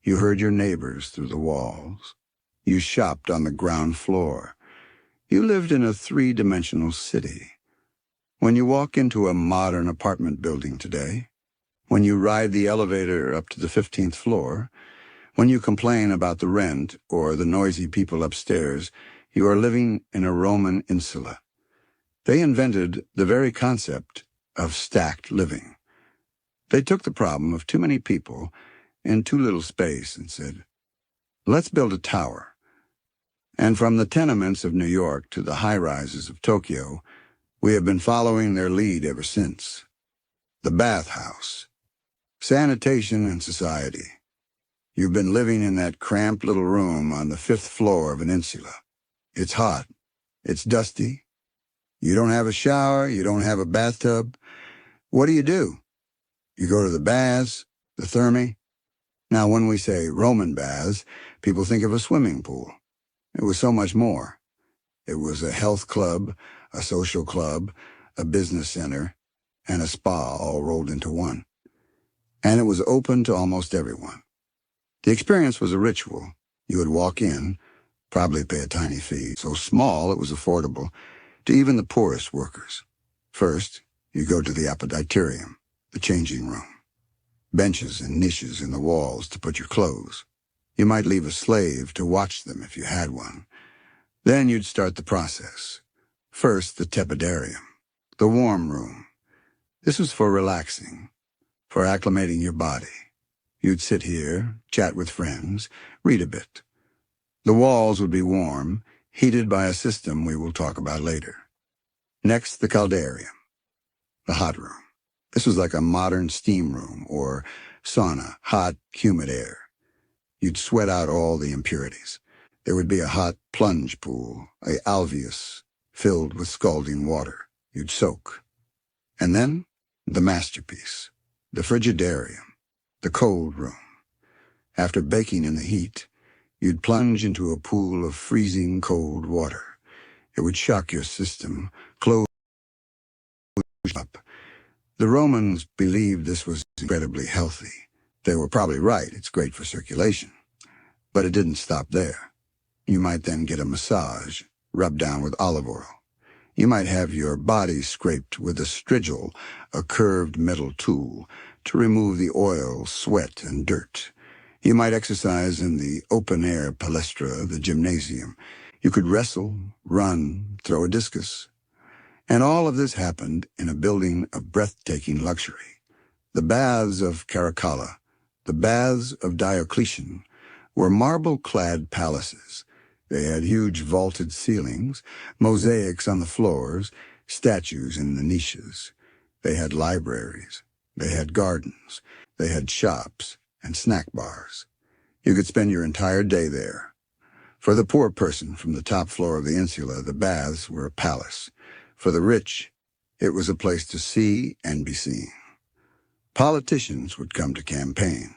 You heard your neighbors through the walls. You shopped on the ground floor. You lived in a 3-dimensional city. When you walk into a modern apartment building today, when you ride the elevator up to the 15th floor, when you complain about the rent or the noisy people upstairs, you are living in a Roman insula. They invented the very concept of stacked living. They took the problem of too many people in too little space and said, let's build a tower. And from the tenements of New York to the high-rises of Tokyo, we have been following their lead ever since. The bathhouse. Sanitation and society. You've been living in that cramped little room on the 5th floor of an insula. It's hot, It's dusty. You don't have a shower. You don't have a bathtub. What do? You go to the baths, the thermae. Now, when we say Roman baths, people think of a swimming pool. It was so much more. It was a health club, a social club, a business center, and a spa all rolled into one. And it was open to almost everyone. The experience was a ritual. You would walk in, probably pay a tiny fee, so small it was affordable to even the poorest workers. First, you go to the appetitorium, the changing room. Benches and niches in the walls to put your clothes. You might leave a slave to watch them if you had one. Then you'd start the process. First, the tepidarium, the warm room. This was for relaxing, for acclimating your body. You'd sit here, chat with friends, read a bit. The walls would be warm, heated by a system we will talk about later. Next, the caldarium, the hot room. This was like a modern steam room or sauna, hot, humid air. You'd sweat out all the impurities. There would be a hot plunge pool, a alveus, filled with scalding water. You'd soak. And then, the masterpiece, the frigidarium, the cold room. After baking in the heat, you'd plunge into a pool of freezing cold water. It would shock your system, close up. The Romans believed this was incredibly healthy. They were probably right, it's great for circulation. But it didn't stop there. You might then get a massage, rubbed down with olive oil. You might have your body scraped with a strigil, a curved metal tool, to remove the oil, sweat, and dirt. You might exercise in the open-air palestra, the gymnasium. You could wrestle, run, throw a discus. And all of this happened in a building of breathtaking luxury. The baths of Caracalla, the baths of Diocletian, were marble-clad palaces. They had huge vaulted ceilings, mosaics on the floors, statues in the niches. They had libraries. They had gardens. They had shops and snack bars. You could spend your entire day there. For the poor person from the top floor of the insula, the baths were a palace. For the rich, it was a place to see and be seen. Politicians would come to campaign.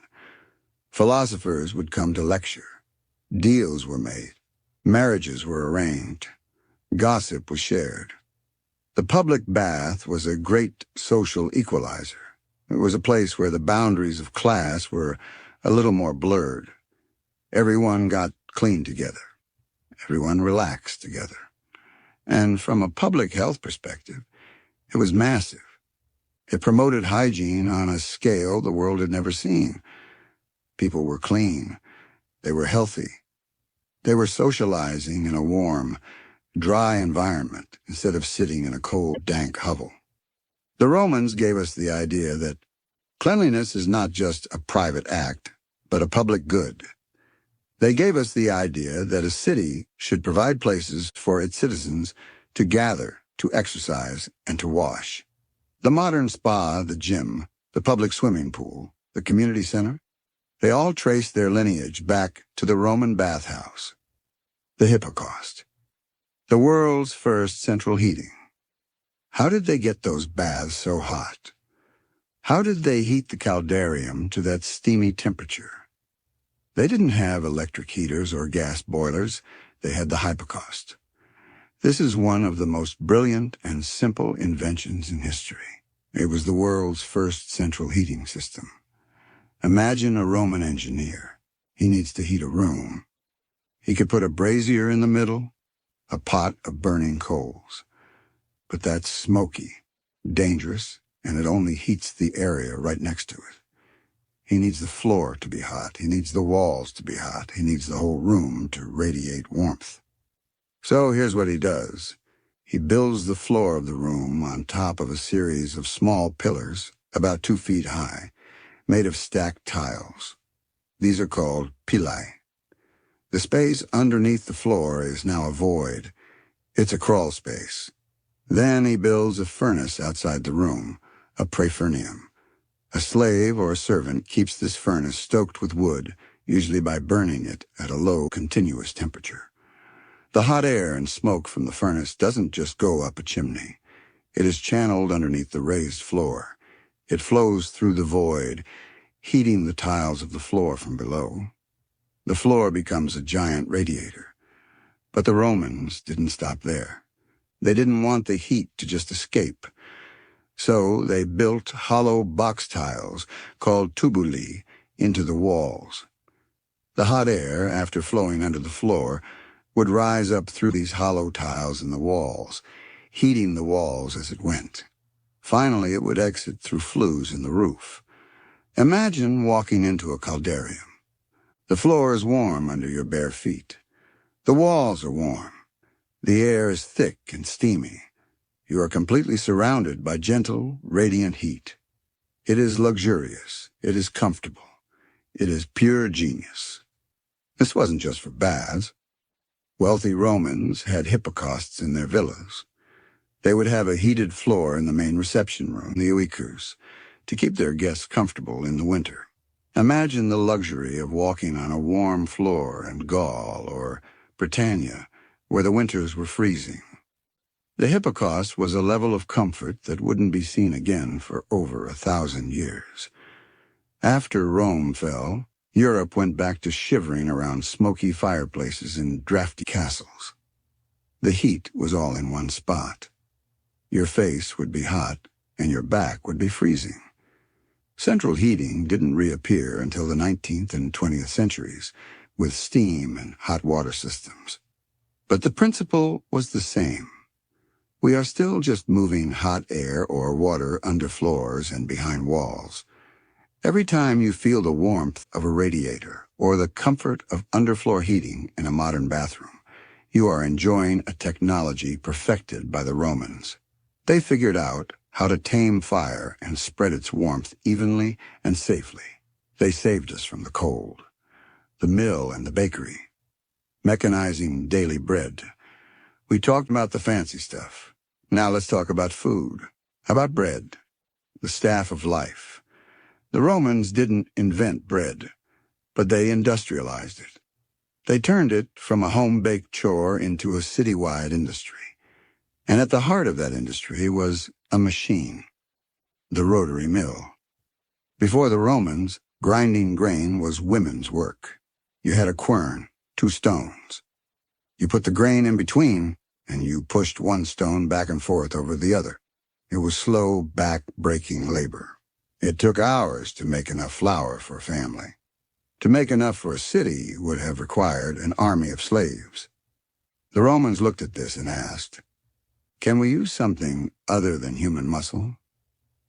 Philosophers would come to lecture. Deals were made. Marriages were arranged. Gossip was shared. The public bath was a great social equalizer. It was a place where the boundaries of class were a little more blurred. Everyone got clean together. Everyone relaxed together. And from a public health perspective, it was massive. It promoted hygiene on a scale the world had never seen. People were clean. They were healthy. They were socializing in a warm, dry environment instead of sitting in a cold, dank hovel. The Romans gave us the idea that cleanliness is not just a private act, but a public good. They gave us the idea that a city should provide places for its citizens to gather, to exercise, and to wash. The modern spa, the gym, the public swimming pool, the community center, they all trace their lineage back to the Roman bathhouse, the Hippocaust, the world's first central heating. How did they get those baths so hot? How did they heat the caldarium to that steamy temperature? They didn't have electric heaters or gas boilers. They had the Hippocaust. This is one of the most brilliant and simple inventions in history. It was the world's first central heating system. Imagine a Roman engineer. He needs to heat a room. He could put a brazier in the middle, a pot of burning coals. But that's smoky, dangerous, and it only heats the area right next to it. He needs the floor to be hot. He needs the walls to be hot. He needs the whole room to radiate warmth. So here's what he does. He builds the floor of the room on top of a series of small pillars about 2 feet high, made of stacked tiles. These are called pilae. The space underneath the floor is now a void. It's a crawl space. Then he builds a furnace outside the room, a praefurnium. A slave or a servant keeps this furnace stoked with wood, usually by burning it at a low, continuous temperature. The hot air and smoke from the furnace doesn't just go up a chimney. It is channeled underneath the raised floor. It flows through the void, heating the tiles of the floor from below. The floor becomes a giant radiator. But the Romans didn't stop there. They didn't want the heat to just escape. So they built hollow box tiles called tubuli into the walls. The hot air, after flowing under the floor, would rise up through these hollow tiles in the walls, heating the walls as it went. Finally, it would exit through flues in the roof. Imagine walking into a caldarium. The floor is warm under your bare feet. The walls are warm. The air is thick and steamy. You are completely surrounded by gentle, radiant heat. It is luxurious. It is comfortable. It is pure genius. This wasn't just for baths. Wealthy Romans had hypocausts in their villas. They would have a heated floor in the main reception room, the oikos, to keep their guests comfortable in the winter. Imagine the luxury of walking on a warm floor in Gaul or Britannia, where the winters were freezing. The hippocaust was a level of comfort that wouldn't be seen again for over 1,000 years. After Rome fell, Europe went back to shivering around smoky fireplaces in drafty castles. The heat was all in one spot. Your face would be hot, and your back would be freezing. Central heating didn't reappear until the 19th and 20th centuries, with steam and hot water systems. But the principle was the same. We are still just moving hot air or water under floors and behind walls. Every time you feel the warmth of a radiator or the comfort of underfloor heating in a modern bathroom, you are enjoying a technology perfected by the Romans. They figured out how to tame fire and spread its warmth evenly and safely. They saved us from the cold, the mill and the bakery, mechanizing daily bread. We talked about the fancy stuff. Now let's talk about food, about bread, the staff of life. The Romans didn't invent bread, but they industrialized it. They turned it from a home-baked chore into a citywide industry. And at the heart of that industry was a machine, the rotary mill. Before the Romans, grinding grain was women's work. You had a quern, 2 stones. You put the grain in between, and you pushed one stone back and forth over the other. It was slow, back-breaking labor. It took hours to make enough flour for a family. To make enough for a city would have required an army of slaves. The Romans looked at this and asked, can we use something other than human muscle?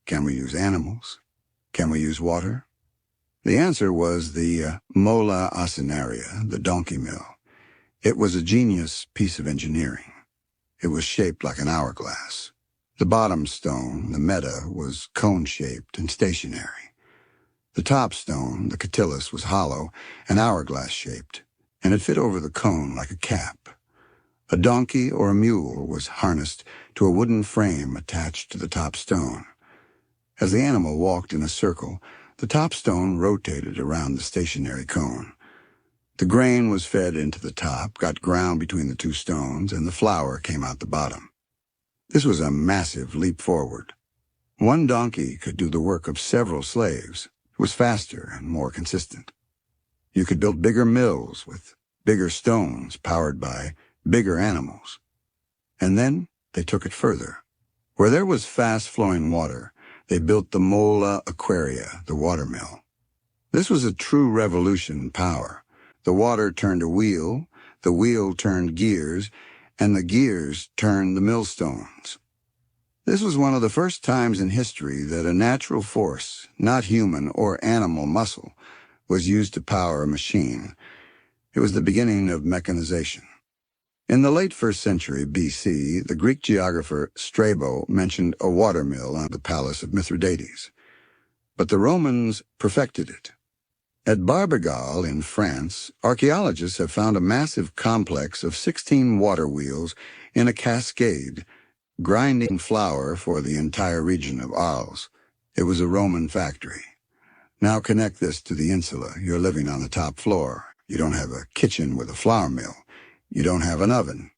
Can we use animals? Can we use water? The answer was the mola asinaria, the donkey mill. It was a genius piece of engineering. It was shaped like an hourglass. The bottom stone, the meta, was cone-shaped and stationary. The top stone, the catillus, was hollow and hourglass-shaped, and it fit over the cone like a cap. A donkey or a mule was harnessed to a wooden frame attached to the top stone. As the animal walked in a circle, the top stone rotated around the stationary cone. The grain was fed into the top, got ground between the 2 stones, and the flour came out the bottom. This was a massive leap forward. One donkey could do the work of several slaves. It was faster and more consistent. You could build bigger mills with bigger stones powered by bigger animals. And then they took it further. Where there was fast-flowing water, they built the mola aquaria, the water mill. This was a true revolution in power. The water turned a wheel, the wheel turned gears, and the gears turned the millstones. This was one of the first times in history that a natural force, not human or animal muscle, was used to power a machine. It was the beginning of mechanization. In the late 1st century BC, the Greek geographer Strabo mentioned a watermill on the palace of Mithridates. But the Romans perfected it. At Barbegal in France, archaeologists have found a massive complex of 16 water wheels in a cascade, grinding flour for the entire region of Arles. It was a Roman factory. Now connect this to the insula. You're living on the top floor. You don't have a kitchen with a flour mill. You don't have an oven.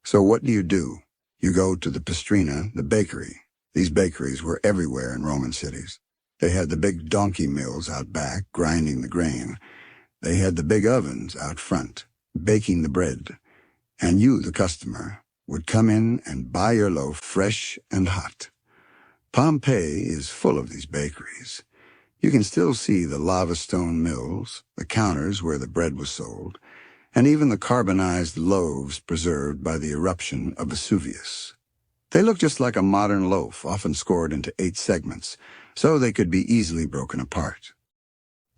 So what do? You go to the pastrina, the bakery. These bakeries were everywhere in Roman cities. They had the big donkey mills out back, grinding the grain. They had the big ovens out front, baking the bread. And you, the customer, would come in and buy your loaf fresh and hot. Pompeii is full of these bakeries. You can still see the lava stone mills, the counters where the bread was sold, and even the carbonized loaves preserved by the eruption of Vesuvius. They look just like a modern loaf, often scored into 8 segments, so they could be easily broken apart.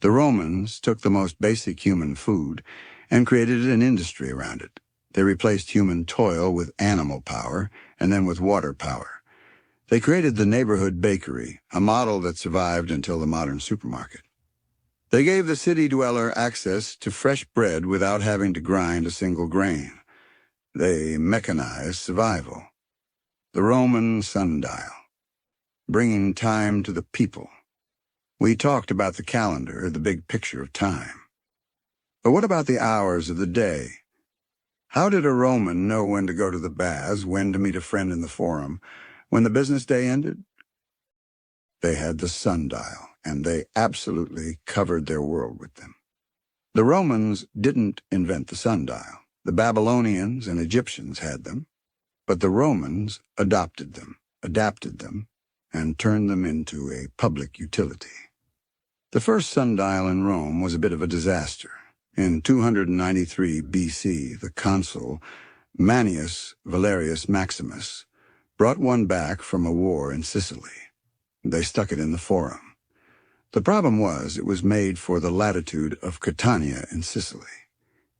The Romans took the most basic human food and created an industry around it. They replaced human toil with animal power and then with water power. They created the neighborhood bakery, a model that survived until the modern supermarket. They gave the city dweller access to fresh bread without having to grind a single grain. They mechanized survival. The Roman sundial, bringing time to the people. We talked about the calendar, the big picture of time. But what about the hours of the day? How did a Roman know when to go to the baths, when to meet a friend in the forum, when the business day ended? They had the sundial, and they absolutely covered their world with them. The Romans didn't invent the sundial. The Babylonians and Egyptians had them, but the Romans adopted them, adapted them, and turned them into a public utility. The first sundial in Rome was a bit of a disaster. In 293 BC, the consul Manius Valerius Maximus brought one back from a war in Sicily. They stuck it in the Forum. The problem was it was made for the latitude of Catania in Sicily.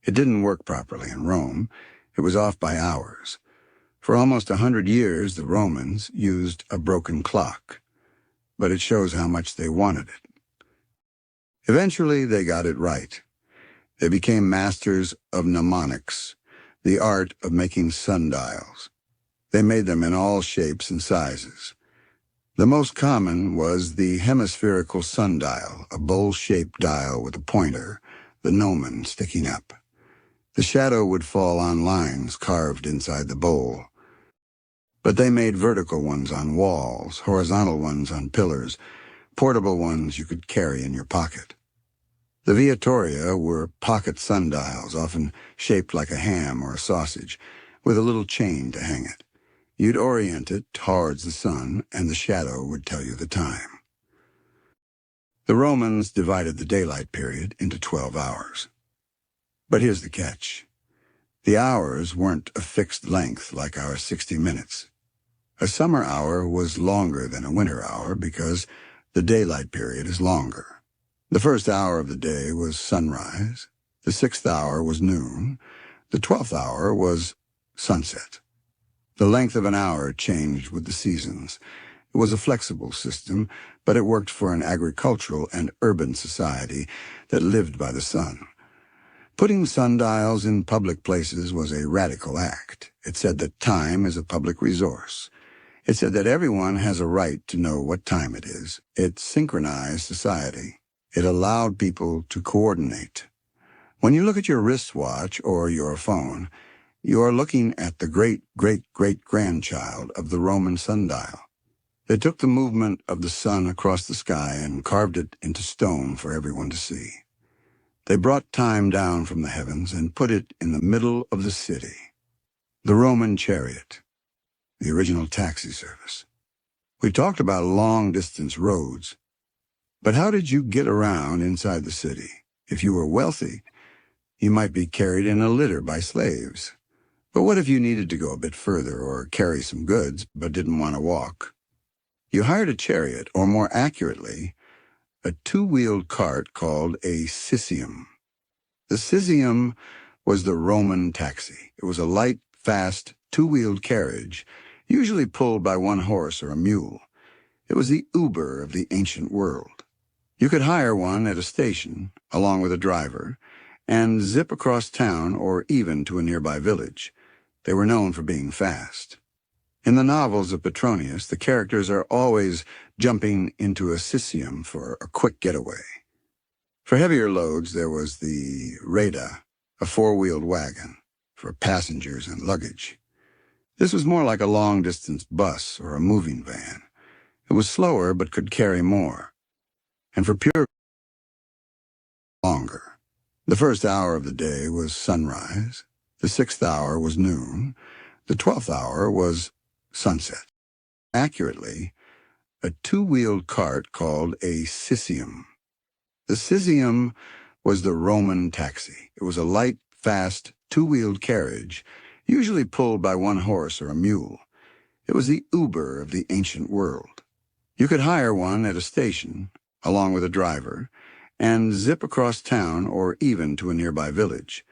It didn't work properly in Rome. It was off by hours. For almost 100 years, the Romans used a broken clock, but it shows how much they wanted it. Eventually, they got it right. They became masters of mnemonics, the art of making sundials. They made them in all shapes and sizes. The most common was the hemispherical sundial, a bowl-shaped dial with a pointer, the gnomon, sticking up. The shadow would fall on lines carved inside the bowl. But they made vertical ones on walls, horizontal ones on pillars, portable ones you could carry in your pocket. The viatoria were pocket sundials, often shaped like a ham or a sausage, with a little chain to hang it. You'd orient it towards the sun, and the shadow would tell you the time. The Romans divided the daylight period into 12 hours. But here's the catch. The hours weren't a fixed length like our 60 minutes. A summer hour was longer than a winter hour because the daylight period is longer. The first hour of the day was sunrise, the 6th hour was noon, the 12th hour was sunset. The length of an hour changed with the seasons. It was a flexible system, but it worked for an agricultural and urban society that lived by the sun. Putting sundials in public places was a radical act. It said that time is a public resource. It said that everyone has a right to know what time it is. It synchronized society. It allowed people to coordinate. When you look at your wristwatch or your phone, you are looking at the great-great-great-grandchild of the Roman sundial. They took the movement of the sun across the sky and carved it into stone for everyone to see. They brought time down from the heavens and put it in the middle of the city. The Roman chariot, the original taxi service. We talked about long-distance roads, but how did you get around inside the city? If you were wealthy, you might be carried in a litter by slaves. But what if you needed to go a bit further or carry some goods but didn't want to walk? You hired a chariot, or more accurately, a 2-wheeled cart called a cisium. The cisium was the Roman taxi. It was a light, fast, 2-wheeled carriage, usually pulled by one horse or a mule. It was the Uber of the ancient world. You could hire one at a station, along with a driver, and zip across town or even to a nearby village. They were known for being fast. In the novels of Petronius, the characters are always jumping into a cisium for a quick getaway. For heavier loads, there was the reda, a 4-wheeled wagon. for passengers and luggage. This was more like a long-distance bus or a moving van. It was slower but could carry more. And for pure longer. The first hour of the day was sunrise. The sixth hour was noon. The 12th hour was sunset. Accurately, a two-wheeled cart called a cisium. The cisium was the Roman taxi. It was a light, fast, two-wheeled carriage, usually pulled by one horse or a mule. It was the Uber of the ancient world. You could hire one at a station, along with a driver, and zip across town or even to a nearby village.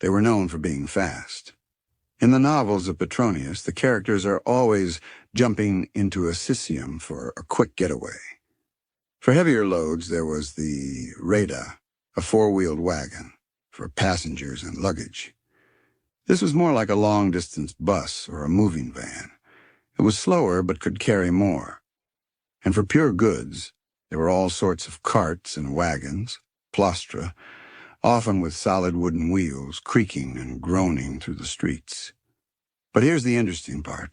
They were known for being fast. In the novels of Petronius, the characters are always jumping into a cisium for a quick getaway. For heavier loads, there was the reda, a four-wheeled wagon, for passengers and luggage. This was more like a long-distance bus or a moving van. It was slower but could carry more. And for pure goods, there were all sorts of carts and wagons, plaustra, often with solid wooden wheels creaking and groaning through the streets. But here's the interesting part.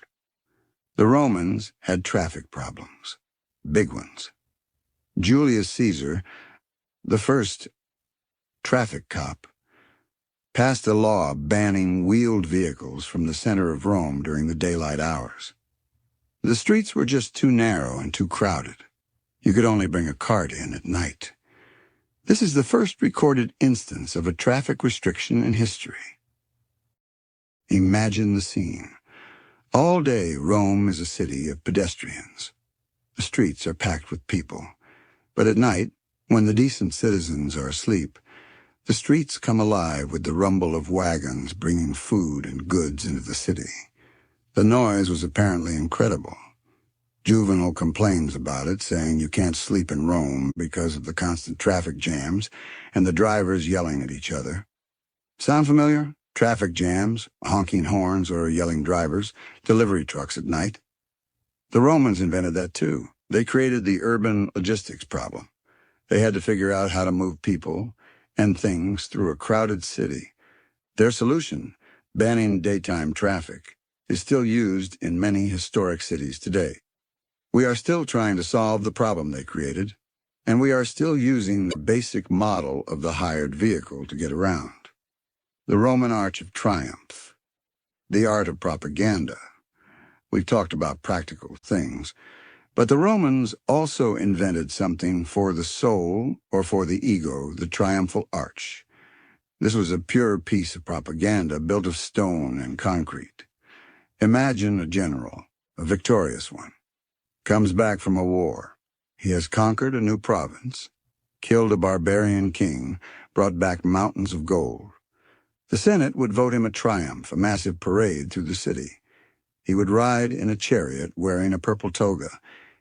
The Romans had traffic problems, big ones. Julius Caesar, the first traffic cop, passed a law banning wheeled vehicles from the center of Rome during the daylight hours. The streets were just too narrow and too crowded. You could only bring a cart in at night. This is the first recorded instance of a traffic restriction in history. Imagine the scene. All day, Rome is a city of pedestrians. The streets are packed with people. But at night, when the decent citizens are asleep, the streets come alive with the rumble of wagons bringing food and goods into the city. The noise was apparently incredible. Juvenal complains about it, saying you can't sleep in Rome because of the constant traffic jams and the drivers yelling at each other. Sound familiar? Traffic jams, honking horns or yelling drivers, delivery trucks at night. The Romans invented that too. They created the urban logistics problem. They had to figure out how to move people and things through a crowded city. Their solution, banning daytime traffic, is still used in many historic cities today. We are still trying to solve the problem they created, and we are still using the basic model of the hired vehicle to get around. The Roman Arch of Triumph, the art of propaganda. We've talked about practical things, but the Romans also invented something for the soul or for the ego, the triumphal arch. This was a pure piece of propaganda built of stone and concrete. Imagine a general, a victorious one, comes back from a war. He has conquered a new province, killed a barbarian king, brought back mountains of gold. The Senate would vote him a triumph, a massive parade through the city. He would ride in a chariot wearing a purple toga,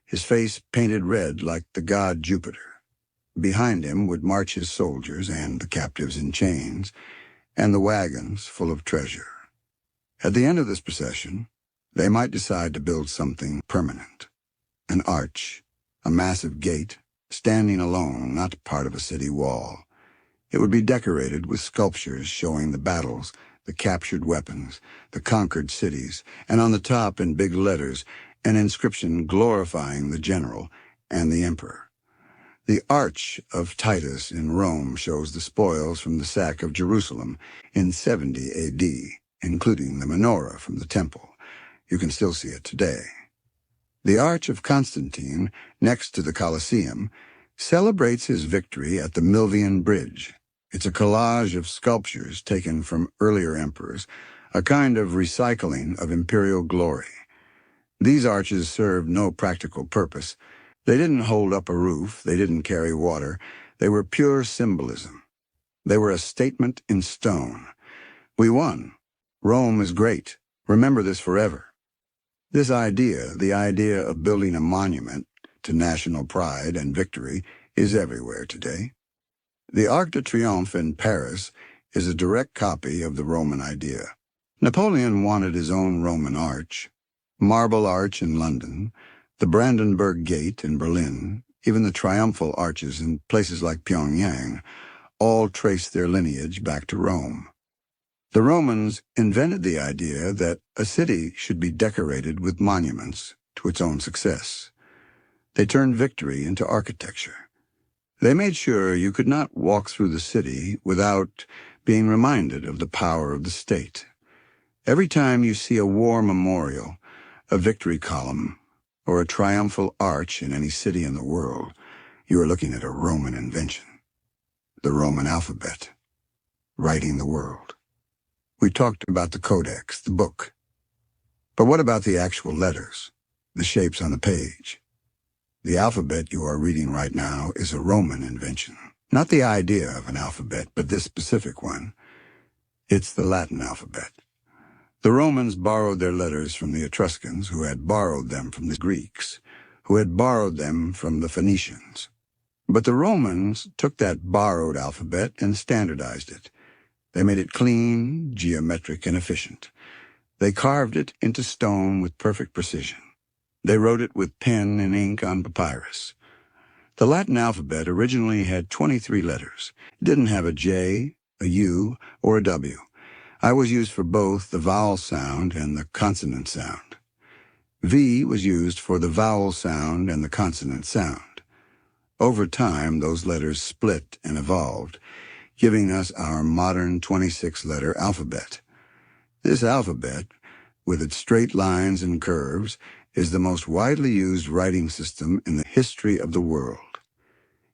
his face painted red like the god Jupiter. Behind him would march his soldiers and the captives in chains, and the wagons full of treasure. At the end of this procession, they might decide to build something permanent. An arch, a massive gate, standing alone, not part of a city wall. It would be decorated with sculptures showing the battles, the captured weapons, the conquered cities, and on the top in big letters, an inscription glorifying the general and the emperor. The Arch of Titus in Rome shows the spoils from the sack of Jerusalem in 70 A.D., including the menorah from the temple. You can still see it today. The Arch of Constantine, next to the Colosseum, celebrates his victory at the Milvian Bridge. It's a collage of sculptures taken from earlier emperors, a kind of recycling of imperial glory. These arches served no practical purpose. They didn't hold up a roof, they didn't carry water, they were pure symbolism. They were a statement in stone. We won. Rome is great. Remember this forever. This idea, the idea of building a monument to national pride and victory, is everywhere today. The Arc de Triomphe in Paris is a direct copy of the Roman idea. Napoleon wanted his own Roman arch. Marble Arch in London, the Brandenburg Gate in Berlin, even the triumphal arches in places like Pyongyang, all trace their lineage back to Rome. The Romans invented the idea that a city should be decorated with monuments to its own success. They turned victory into architecture. They made sure you could not walk through the city without being reminded of the power of the state. Every time you see a war memorial, a victory column, or a triumphal arch in any city in the world, you are looking at a Roman invention. The Roman alphabet, writing the world. We talked about the codex, the book. But what about the actual letters, the shapes on the page? The alphabet you are reading right now is a Roman invention. Not the idea of an alphabet, but this specific one. It's the Latin alphabet. The Romans borrowed their letters from the Etruscans, who had borrowed them from the Greeks, who had borrowed them from the Phoenicians. But the Romans took that borrowed alphabet and standardized it. They made it clean, geometric, and efficient. They carved it into stone with perfect precision. They wrote it with pen and ink on papyrus. The Latin alphabet originally had 23 letters. It didn't have a J, a U, or a W. I was used for both the vowel sound and the consonant sound. V was used for the vowel sound and the consonant sound. Over time, those letters split and evolved, giving us our modern 26-letter alphabet. This alphabet, with its straight lines and curves, is the most widely used writing system in the history of the world.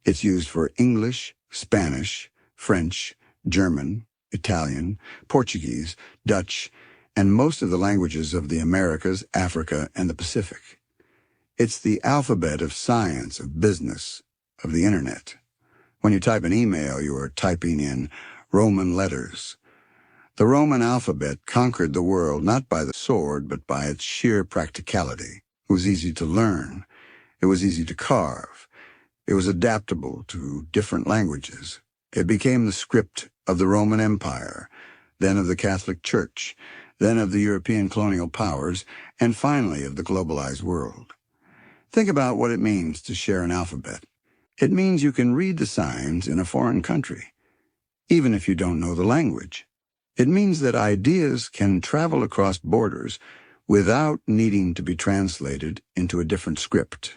It's used for English, Spanish, French, German, Italian, Portuguese, Dutch, and most of the languages of the Americas, Africa, and the Pacific. It's the alphabet of science, of business, of the internet. When you type an email, you are typing in Roman letters. The Roman alphabet conquered the world not by the sword, but by its sheer practicality. It was easy to learn. It was easy to carve. It was adaptable to different languages. It became the script of the Roman Empire, then of the Catholic Church, then of the European colonial powers, and finally of the globalized world. Think about what it means to share an alphabet. It means you can read the signs in a foreign country, even if you don't know the language. It means that ideas can travel across borders without needing to be translated into a different script.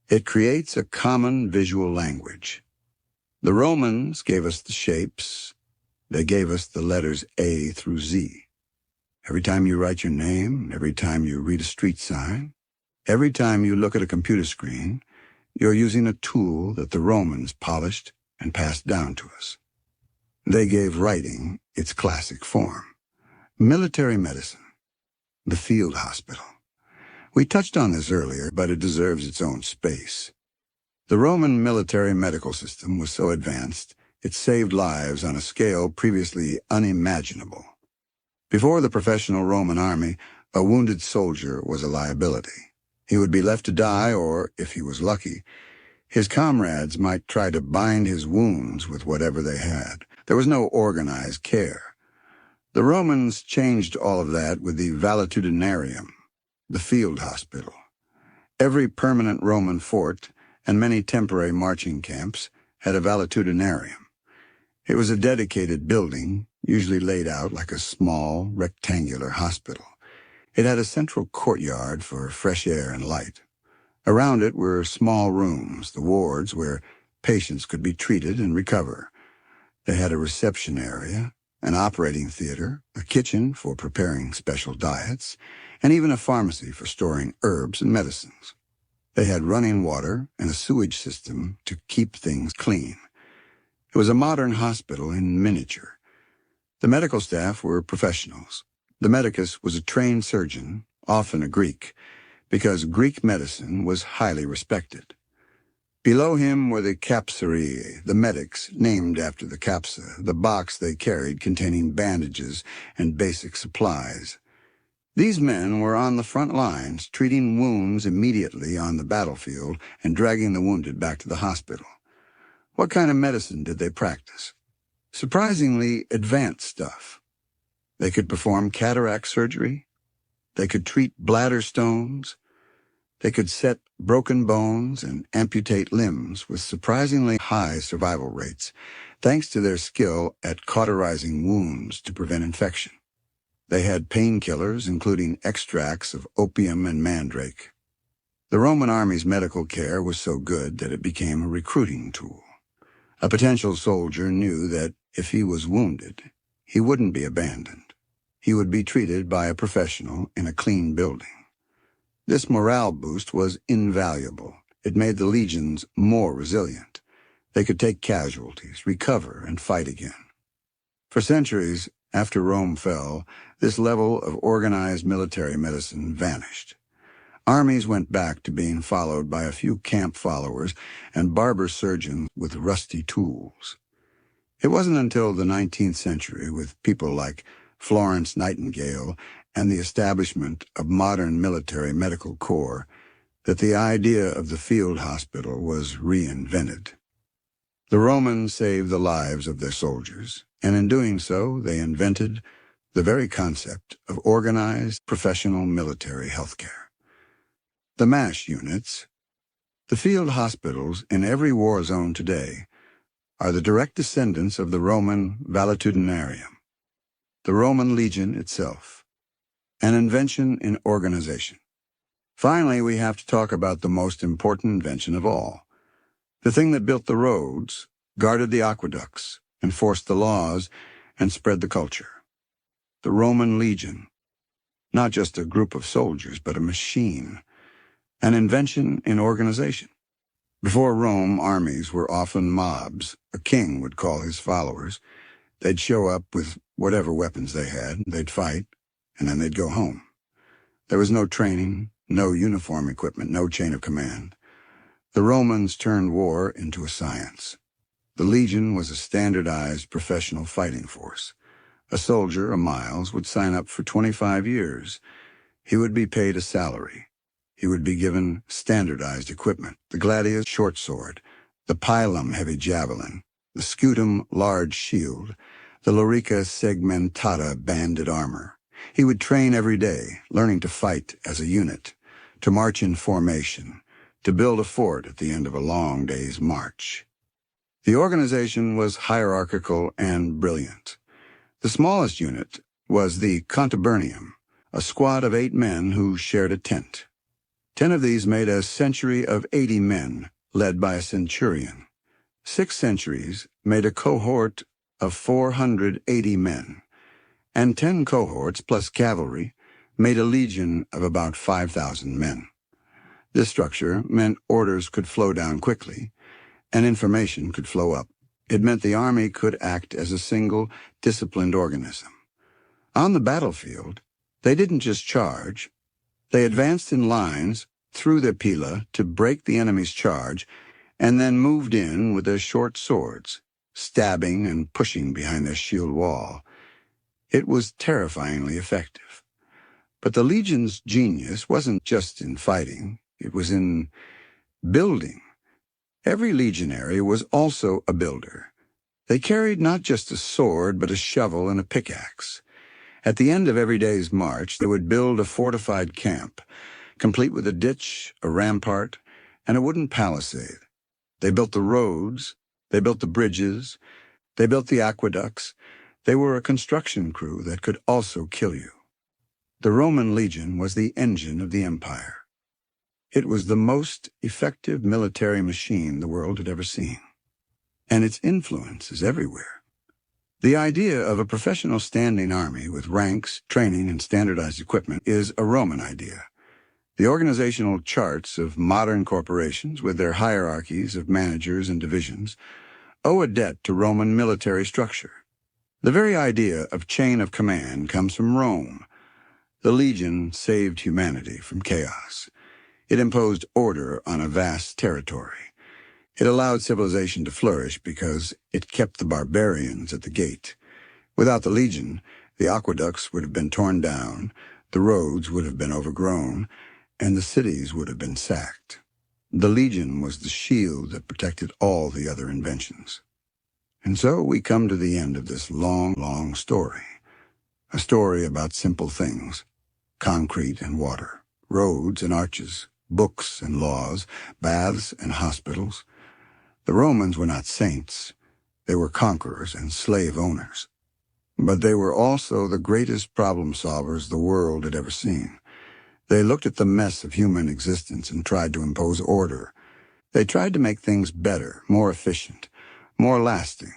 It creates a common visual language. The Romans gave us the shapes. They gave us the letters A through Z. Every time you write your name, every time you read a street sign, every time you look at a computer screen, you're using a tool that the Romans polished and passed down to us. They gave writing its classic form. Military medicine. The field hospital. We touched on this earlier, but it deserves its own space. The Roman military medical system was so advanced, it saved lives on a scale previously unimaginable. Before the professional Roman army, a wounded soldier was a liability. He would be left to die, or, if he was lucky, his comrades might try to bind his wounds with whatever they had. There was no organized care. The Romans changed all of that with the valetudinarium, the field hospital. Every permanent Roman fort and many temporary marching camps had a valetudinarium. It was a dedicated building, usually laid out like a small, rectangular hospital. It had a central courtyard for fresh air and light. Around it were small rooms, the wards, where patients could be treated and recover. They had a reception area, an operating theater, a kitchen for preparing special diets, and even a pharmacy for storing herbs and medicines. They had running water and a sewage system to keep things clean. It was a modern hospital in miniature. The medical staff were professionals. The medicus was a trained surgeon, often a Greek, because Greek medicine was highly respected. Below him were the capsarii, the medics, named after the capsa, the box they carried containing bandages and basic supplies. These men were on the front lines, treating wounds immediately on the battlefield and dragging the wounded back to the hospital. What kind of medicine did they practice? Surprisingly advanced stuff. They could perform cataract surgery. They could treat bladder stones. They could set broken bones and amputate limbs with surprisingly high survival rates, thanks to their skill at cauterizing wounds to prevent infection. They had painkillers, including extracts of opium and mandrake. The Roman army's medical care was so good that it became a recruiting tool. A potential soldier knew that if he was wounded, he wouldn't be abandoned. He would be treated by a professional in a clean building. This morale boost was invaluable. It made the legions more resilient. They could take casualties, recover, and fight again. For centuries after Rome fell, this level of organized military medicine vanished. Armies went back to being followed by a few camp followers and barber surgeons with rusty tools. It wasn't until the 19th century, with people like Florence Nightingale and the establishment of modern military medical corps, that the idea of the field hospital was reinvented. The Romans saved the lives of their soldiers, and in doing so, they invented the very concept of organized professional military healthcare. The MASH units, the field hospitals in every war zone today, are the direct descendants of the Roman valetudinarium, the Roman legion itself, an invention in organization. Finally, we have to talk about the most important invention of all, the thing that built the roads, guarded the aqueducts, enforced the laws, and spread the culture. The Roman legion, not just a group of soldiers, but a machine, an invention in organization. Before Rome, armies were often mobs. A king would call his followers. They'd show up with whatever weapons they had, they'd fight, and then they'd go home. There was no training, no uniform equipment, no chain of command. The Romans turned war into a science. The legion was a standardized professional fighting force. A soldier, a Miles, would sign up for 25 years. He would be paid a salary. He would be given standardized equipment: the gladius short sword, the pilum heavy javelin, the scutum large shield, the lorica segmentata banded armor. He would train every day, learning to fight as a unit, to march in formation, to build a fort at the end of a long day's march. The organization was hierarchical and brilliant. The smallest unit was the contubernium, a squad of 8 men who shared a tent. 10 of these made a century of 80 men, led by a centurion. 6 centuries made a cohort of 480 men, and 10 cohorts plus cavalry made a legion of about 5,000 men. This structure meant orders could flow down quickly, and information could flow up. It meant the army could act as a single, disciplined organism. On the battlefield, they didn't just charge. They advanced in lines through their pila to break the enemy's charge, and then moved in with their short swords, stabbing and pushing behind their shield wall. It was terrifyingly effective. But the legion's genius wasn't just in fighting, it was in building. Every legionary was also a builder. They carried not just a sword, but a shovel and a pickaxe. At the end of every day's march, they would build a fortified camp, complete with a ditch, a rampart, and a wooden palisade. They built the roads, they built the bridges, they built the aqueducts. They were a construction crew that could also kill you. The Roman legion was the engine of the empire. It was the most effective military machine the world had ever seen. And its influence is everywhere. The idea of a professional standing army with ranks, training, and standardized equipment is a Roman idea. The organizational charts of modern corporations, with their hierarchies of managers and divisions, owe a debt to Roman military structure. The very idea of chain of command comes from Rome. The legion saved humanity from chaos. It imposed order on a vast territory. It allowed civilization to flourish because it kept the barbarians at the gate. Without the legion, the aqueducts would have been torn down, the roads would have been overgrown, and the cities would have been sacked. The legion was the shield that protected all the other inventions. And so we come to the end of this long, long story. A story about simple things: concrete and water, roads and arches, books and laws, baths and hospitals. The Romans were not saints. They were conquerors and slave owners. But they were also the greatest problem solvers the world had ever seen. They looked at the mess of human existence and tried to impose order. They tried to make things better, more efficient, more lasting.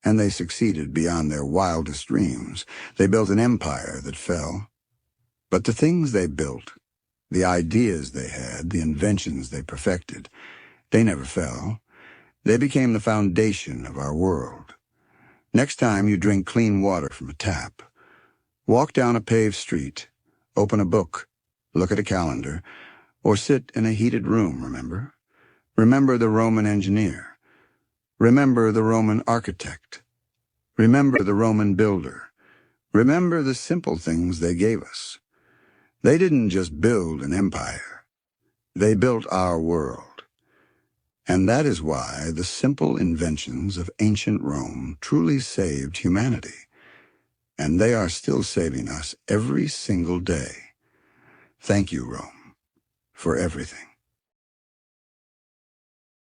And they succeeded beyond their wildest dreams. They built an empire that fell. But the things they built, the ideas they had, the inventions they perfected, they never fell. They became the foundation of our world. Next time you drink clean water from a tap, walk down a paved street, open a book, look at a calendar, or sit in a heated room, remember? Remember the Roman engineer. Remember the Roman architect. Remember the Roman builder. Remember the simple things they gave us. They didn't just build an empire. They built our world. And that is why the simple inventions of ancient Rome truly saved humanity. And they are still saving us every single day. Thank you, Rome, for everything.